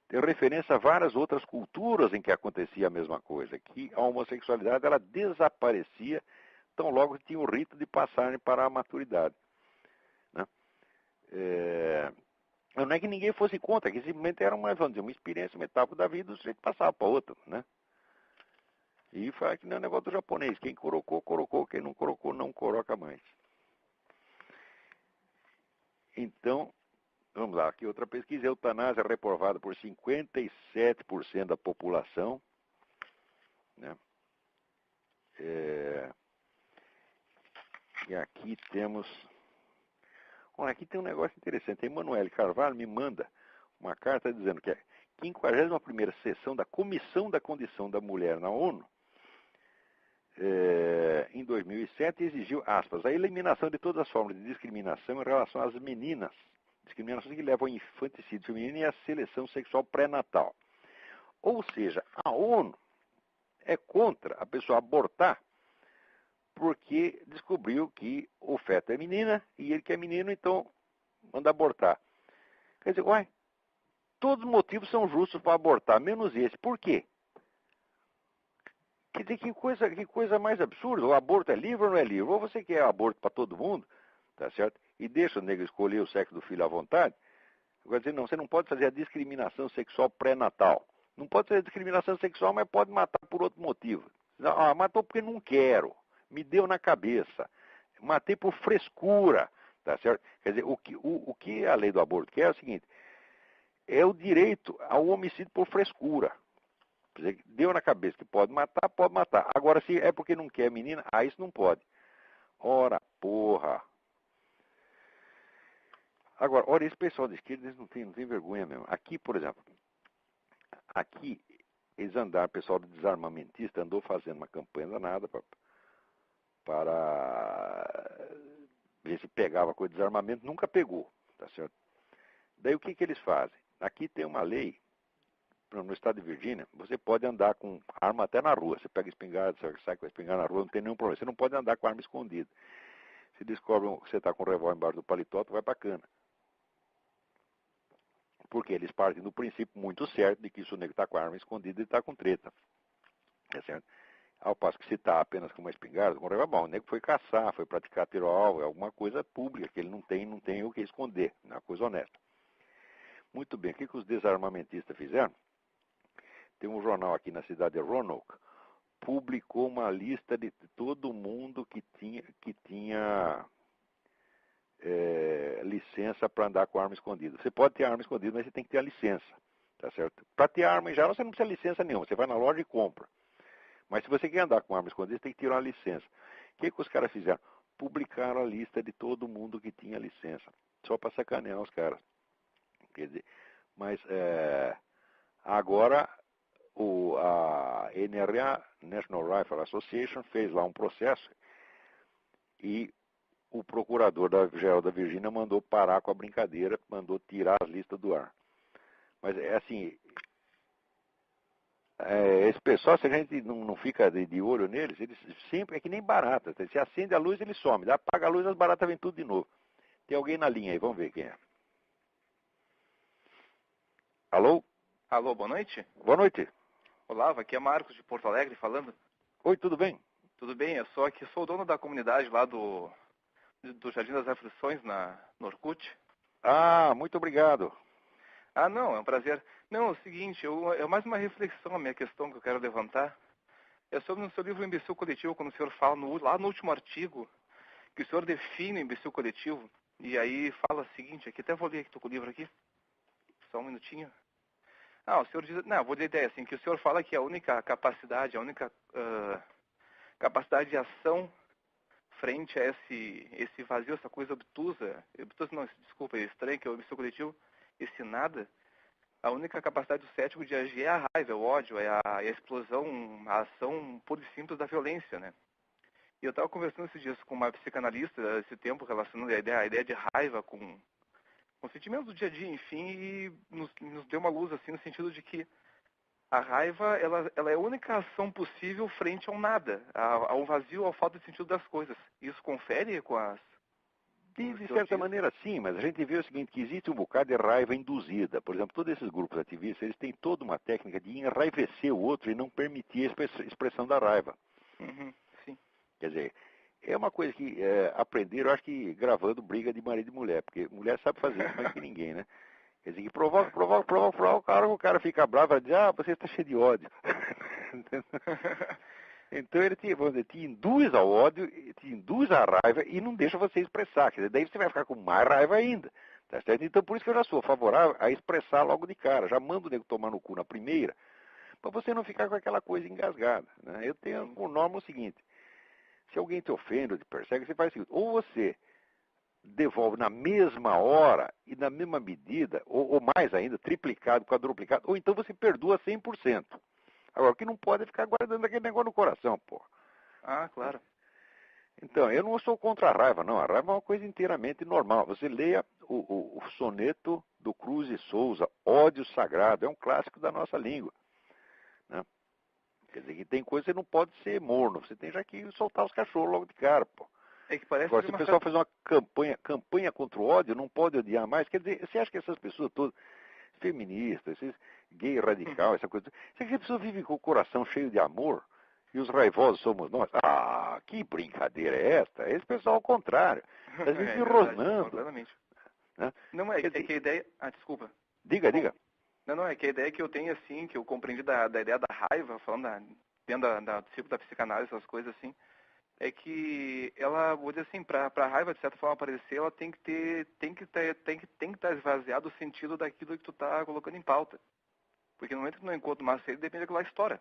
tem referência a várias outras culturas em que acontecia a mesma coisa, que a homossexualidade ela desaparecia tão logo que tinha o rito de passagem para a maturidade. Né? Não é que ninguém fosse contra, que simplesmente era vamos dizer, uma experiência, uma etapa da vida, o sujeito passava para outra. Né? E foi que nem o negócio do japonês, quem colocou, colocou, quem não colocou, não coloca mais. Então, vamos lá, aqui outra pesquisa, a eutanásia é reprovada por 57% da população. Né? E aqui temos... Olha, aqui tem um negócio interessante. A Emanuele Carvalho me manda uma carta dizendo que a 51ª sessão da Comissão da Condição da Mulher na ONU, em 2007, exigiu, aspas, a eliminação de todas as formas de discriminação em relação às meninas, discriminações que levam ao infanticídio feminino e à seleção sexual pré-natal. Ou seja, a ONU é contra a pessoa abortar porque descobriu que o feto é menina e ele que é menino, então manda abortar. Quer dizer, uai, todos os motivos são justos para abortar, menos esse. Por quê? Quer dizer, que coisa mais absurda. O aborto é livre ou não é livre? Ou você quer aborto para todo mundo, tá certo? E deixa o negro escolher o sexo do filho à vontade. Quer dizer, não, você não pode fazer a discriminação sexual pré-natal. Não pode fazer a discriminação sexual, mas pode matar por outro motivo. Ah, matou porque não quero. Me deu na cabeça. Matei por frescura, tá certo? Quer dizer, o que a lei do aborto quer é o seguinte, é o direito ao homicídio por frescura. Quer dizer, deu na cabeça que pode matar, pode matar. Agora, se é porque não quer menina, isso não pode. Ora, porra. Agora, olha, esse pessoal de esquerda, eles não tem vergonha mesmo. Aqui, por exemplo, aqui, o pessoal do desarmamentista andou fazendo uma campanha danada para ver se pegava coisa de desarmamento, nunca pegou, tá certo? Daí o que eles fazem? Aqui tem uma lei, no estado de Virgínia, você pode andar com arma até na rua. Você pega espingarda, você sai com a espingarda na rua, não tem nenhum problema. Você não pode andar com arma escondida. Se descobrem que você está com um revólver embaixo do paletó, tu vai para cana. Porque eles partem do princípio muito certo de que se o negro está com a arma escondida, ele está com treta. É certo? Ao passo que se está apenas com uma espingarda, com um revólver, bom, o negro foi caçar, foi praticar tiro ao alvo, é alguma coisa pública, que ele não tem o que esconder, é uma coisa honesta. Muito bem, o que os desarmamentistas fizeram? Tem um jornal aqui na cidade de Roanoke, publicou uma lista de todo mundo que tinha licença para andar com arma escondida. Você pode ter arma escondida, mas você tem que ter a licença, tá certo? Para ter arma em geral, você não precisa de licença nenhuma, você vai na loja e compra. Mas se você quer andar com arma escondida, você tem que tirar uma licença. O que os caras fizeram? Publicaram a lista de todo mundo que tinha licença, só para sacanear os caras. Quer dizer, mas agora a NRA, National Rifle Association, fez lá um processo e o procurador geral da Virgínia mandou parar com a brincadeira, mandou tirar as listas do ar. Mas é assim, esse pessoal, se a gente não fica de olho neles, eles sempre é que nem barata. Se acende a luz, ele some. Apaga a luz, as baratas vêm tudo de novo. Tem alguém na linha aí, vamos ver quem é. Alô? Alô, boa noite. Boa noite. Olá, aqui é Marcos de Porto Alegre falando. Oi, tudo bem? Tudo bem, eu sou o dono da comunidade lá do Jardim das Aflições, no Orkut. Ah, muito obrigado. Ah, não, é um prazer. Não, é o seguinte, é mais uma reflexão a minha questão que eu quero levantar. É sobre no seu livro Imbecil Coletivo, quando o senhor fala lá no último artigo, que o senhor define o imbecil coletivo, e aí fala o seguinte, aqui até vou ler aqui, tô com o livro aqui, só um minutinho. O senhor diz, não, vou dizer assim, que o senhor fala que a única capacidade, capacidade de ação frente a esse vazio, essa coisa obtusa não, desculpa, estranho, que é o imbecil coletivo, esse nada, a única capacidade do cético de agir é a raiva, é o ódio, é a explosão, a ação pura e simples da violência, né? E eu estava conversando esses dias com uma psicanalista, esse tempo, relacionando a ideia de raiva com sentimentos do dia a dia, enfim, e nos deu uma luz, assim, no sentido de que a raiva, ela é a única ação possível frente ao nada, ao vazio, ao falta de sentido das coisas. Isso confere com De certa maneira, sim, mas a gente vê o seguinte, que existe um bocado de raiva induzida. Por exemplo, todos esses grupos ativistas, eles têm toda uma técnica de enraivecer o outro e não permitir a expressão da raiva. Uhum, sim. Quer dizer, é uma coisa que aprenderam, eu acho que gravando briga de marido e mulher, porque mulher sabe fazer isso mais que ninguém, né? Quer dizer, que provoca, o cara fica bravo e diz, você está cheio de ódio. Então ele te induz ao ódio, te induz à raiva e não deixa você expressar. Quer dizer, daí você vai ficar com mais raiva ainda. Tá certo? Então por isso que eu já sou favorável a expressar logo de cara. Já mando o nego tomar no cu na primeira, para você não ficar com aquela coisa engasgada. Né? Eu tenho por norma o seguinte, se alguém te ofende ou te persegue, você faz o seguinte, ou você devolve na mesma hora e na mesma medida, ou mais ainda, triplicado, quadruplicado, ou então você perdoa 100%. Agora, o que não pode é ficar guardando aquele negócio no coração, pô. Ah, claro. Então, eu não sou contra a raiva, não. A raiva é uma coisa inteiramente normal. Você leia o soneto do Cruz e Souza, Ódio Sagrado, é um clássico da nossa língua. Né? Quer dizer, que tem coisa que você não pode ser morno, você tem já que soltar os cachorros logo de cara, pô. É que parece Agora, se o pessoal faz uma campanha contra o ódio, não pode odiar mais, quer dizer, você acha que essas pessoas todas, feministas, esses gay radical, essa coisa, você acha que a pessoa vive com o coração cheio de amor e os raivosos somos nós? Ah, que brincadeira é esta? Esse pessoal ao contrário, às vezes rosnando. Né? Não, é que a ideia... Ah, desculpa. Diga. Não, é que a ideia que eu tenho, assim, que eu compreendi da ideia da raiva, falando dentro do ciclo da psicanálise, essas coisas assim, é que ela, vou dizer assim, para a raiva de certa forma aparecer, ela tem que estar esvaziado o sentido daquilo que tu tá colocando em pauta. Porque no momento que tu não encontra uma saída, depende daquela história.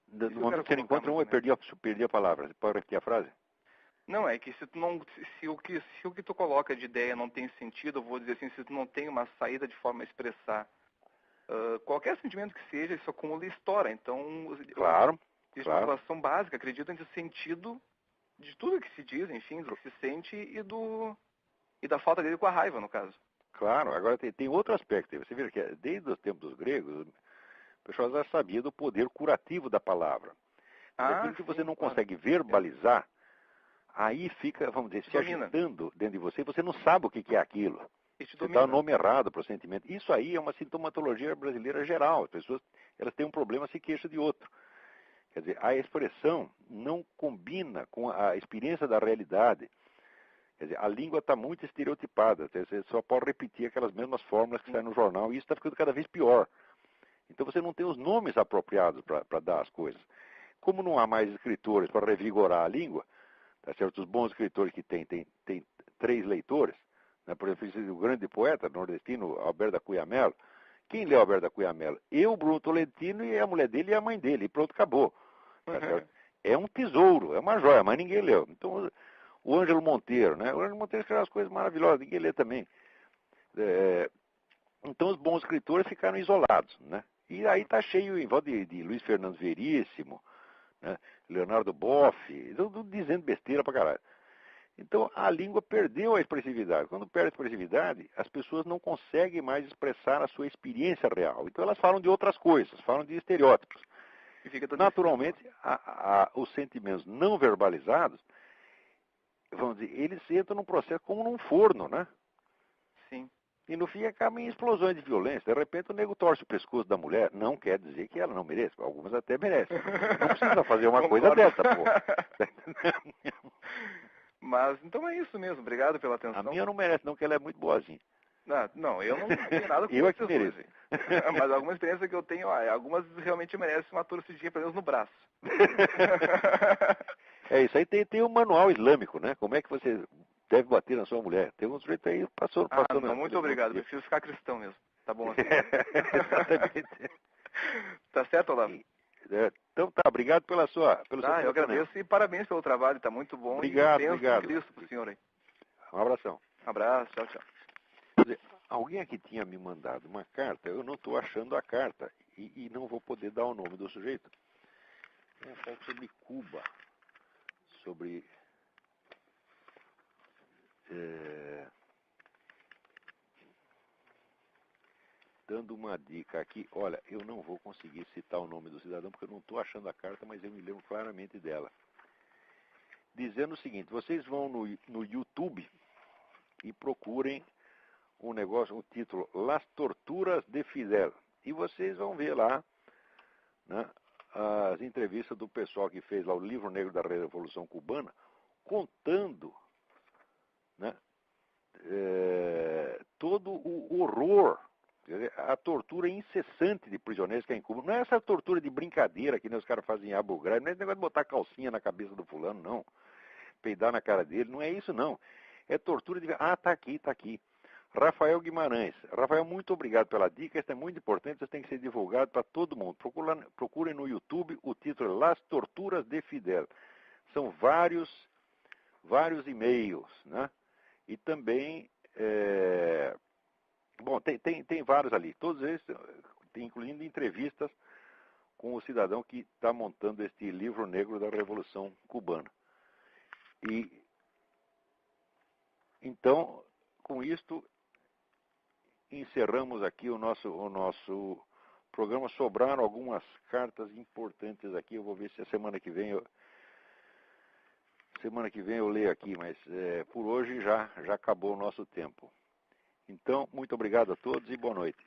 No momento que você não encontra eu perdi a palavra. Você pode repetir a frase? Não, é que se o que tu coloca de ideia não tem sentido, eu vou dizer assim, se tu não tem uma saída de forma a expressar qualquer sentimento que seja, isso acumula e estoura. Então, claro. Existe uma relação básica, acredito, entre o sentido de tudo que se diz, enfim, do que se sente e da falta dele com a raiva, no caso. Claro, agora tem outro aspecto. Você vê que desde os tempos dos gregos, o pessoal já sabia do poder curativo da palavra. Aquilo que você não consegue verbalizar, aí fica, vamos dizer, se agitando dentro de você, e você não sabe o que é aquilo. Você dá o nome errado para o sentimento. Isso aí é uma sintomatologia brasileira geral. As pessoas elas têm um problema, se queixam de outro. Quer dizer, a expressão não combina com a experiência da realidade. Quer dizer, a língua está muito estereotipada. Você só pode repetir aquelas mesmas fórmulas que saem no jornal e isso está ficando cada vez pior. Então você não tem os nomes apropriados para dar as coisas. Como não há mais escritores para revigorar a língua, tá certo? Os bons escritores que tem 3 leitores, né? Por exemplo, o grande poeta nordestino Alberto da Cunha Mello. Quem leu Alberto da Cunha Mello? Eu, Bruno Tolentino, e a mulher dele e a mãe dele. E pronto, acabou. Tá certo? É um tesouro, é uma joia, mas ninguém leu. Então, o Ângelo Monteiro, né? O Ângelo Monteiro escreveu umas coisas maravilhosas, ninguém lê também. Então, os bons escritores ficaram isolados, né? E aí está cheio em volta de Luiz Fernando Veríssimo, né? Leonardo Boff, dizendo besteira pra caralho. Então, a língua perdeu a expressividade. Quando perde a expressividade, as pessoas não conseguem mais expressar a sua experiência real. Então, elas falam de outras coisas, falam de estereótipos. Naturalmente, os sentimentos não verbalizados, vamos dizer, eles entram num processo como num forno, né? Sim. E no fim acaba em explosões de violência. De repente o nego torce o pescoço da mulher. Não quer dizer que ela não mereça. Algumas até merecem. Não precisa fazer uma coisa dessa, pô. Mas, então é isso mesmo. Obrigado pela atenção. A minha não merece, não, que ela é muito boazinha. Não, eu não tenho nada com eu é que mereço. Mas alguma experiência que eu tenho, algumas realmente merecem uma torcidinha, pelo menos no braço. Isso aí tem um manual islâmico, né? Como é que você deve bater na sua mulher. Tem um sujeito aí passou não, muito obrigado. Prefiro ficar cristão mesmo. Tá bom assim. Exatamente. Tá certo, Olavo? Então tá, obrigado pelo seu eu agradeço e parabéns pelo trabalho, tá muito bom. Obrigado, e obrigado. Em Cristo pro senhor aí. Um abração. Abraço, tchau. Alguém aqui tinha me mandado uma carta, eu não estou achando a carta e não vou poder dar o nome do sujeito. É um pouco sobre Cuba, sobre dando uma dica aqui. Olha, eu não vou conseguir citar o nome do cidadão porque eu não estou achando a carta, mas eu me lembro claramente dela. Dizendo o seguinte, vocês vão no YouTube e procurem o título Las Torturas de Fidel. E vocês vão ver lá, né, as entrevistas do pessoal que fez lá o Livro Negro da Revolução Cubana, contando, né, todo o horror, a tortura incessante de prisioneiros que é em Cuba. Não é essa tortura de brincadeira que nem os caras fazem em Abu Ghraib, não é esse negócio de botar calcinha na cabeça do fulano, não. Peidar na cara dele, não é isso não. É tortura de... tá aqui, tá aqui. Rafael Guimarães. Rafael, muito obrigado pela dica, isso é muito importante, isso tem que ser divulgado para todo mundo. Procurem no YouTube, o título é Las Torturas de Fidel. São vários e-mails, né? E também, bom, tem vários ali, todos eles, incluindo entrevistas com o cidadão que está montando este livro negro da Revolução Cubana. E, então, com isto, encerramos aqui o nosso programa. Sobraram algumas cartas importantes aqui, eu vou ver se a semana que vem eu leio aqui, mas por hoje já acabou o nosso tempo. Então, muito obrigado a todos e boa noite.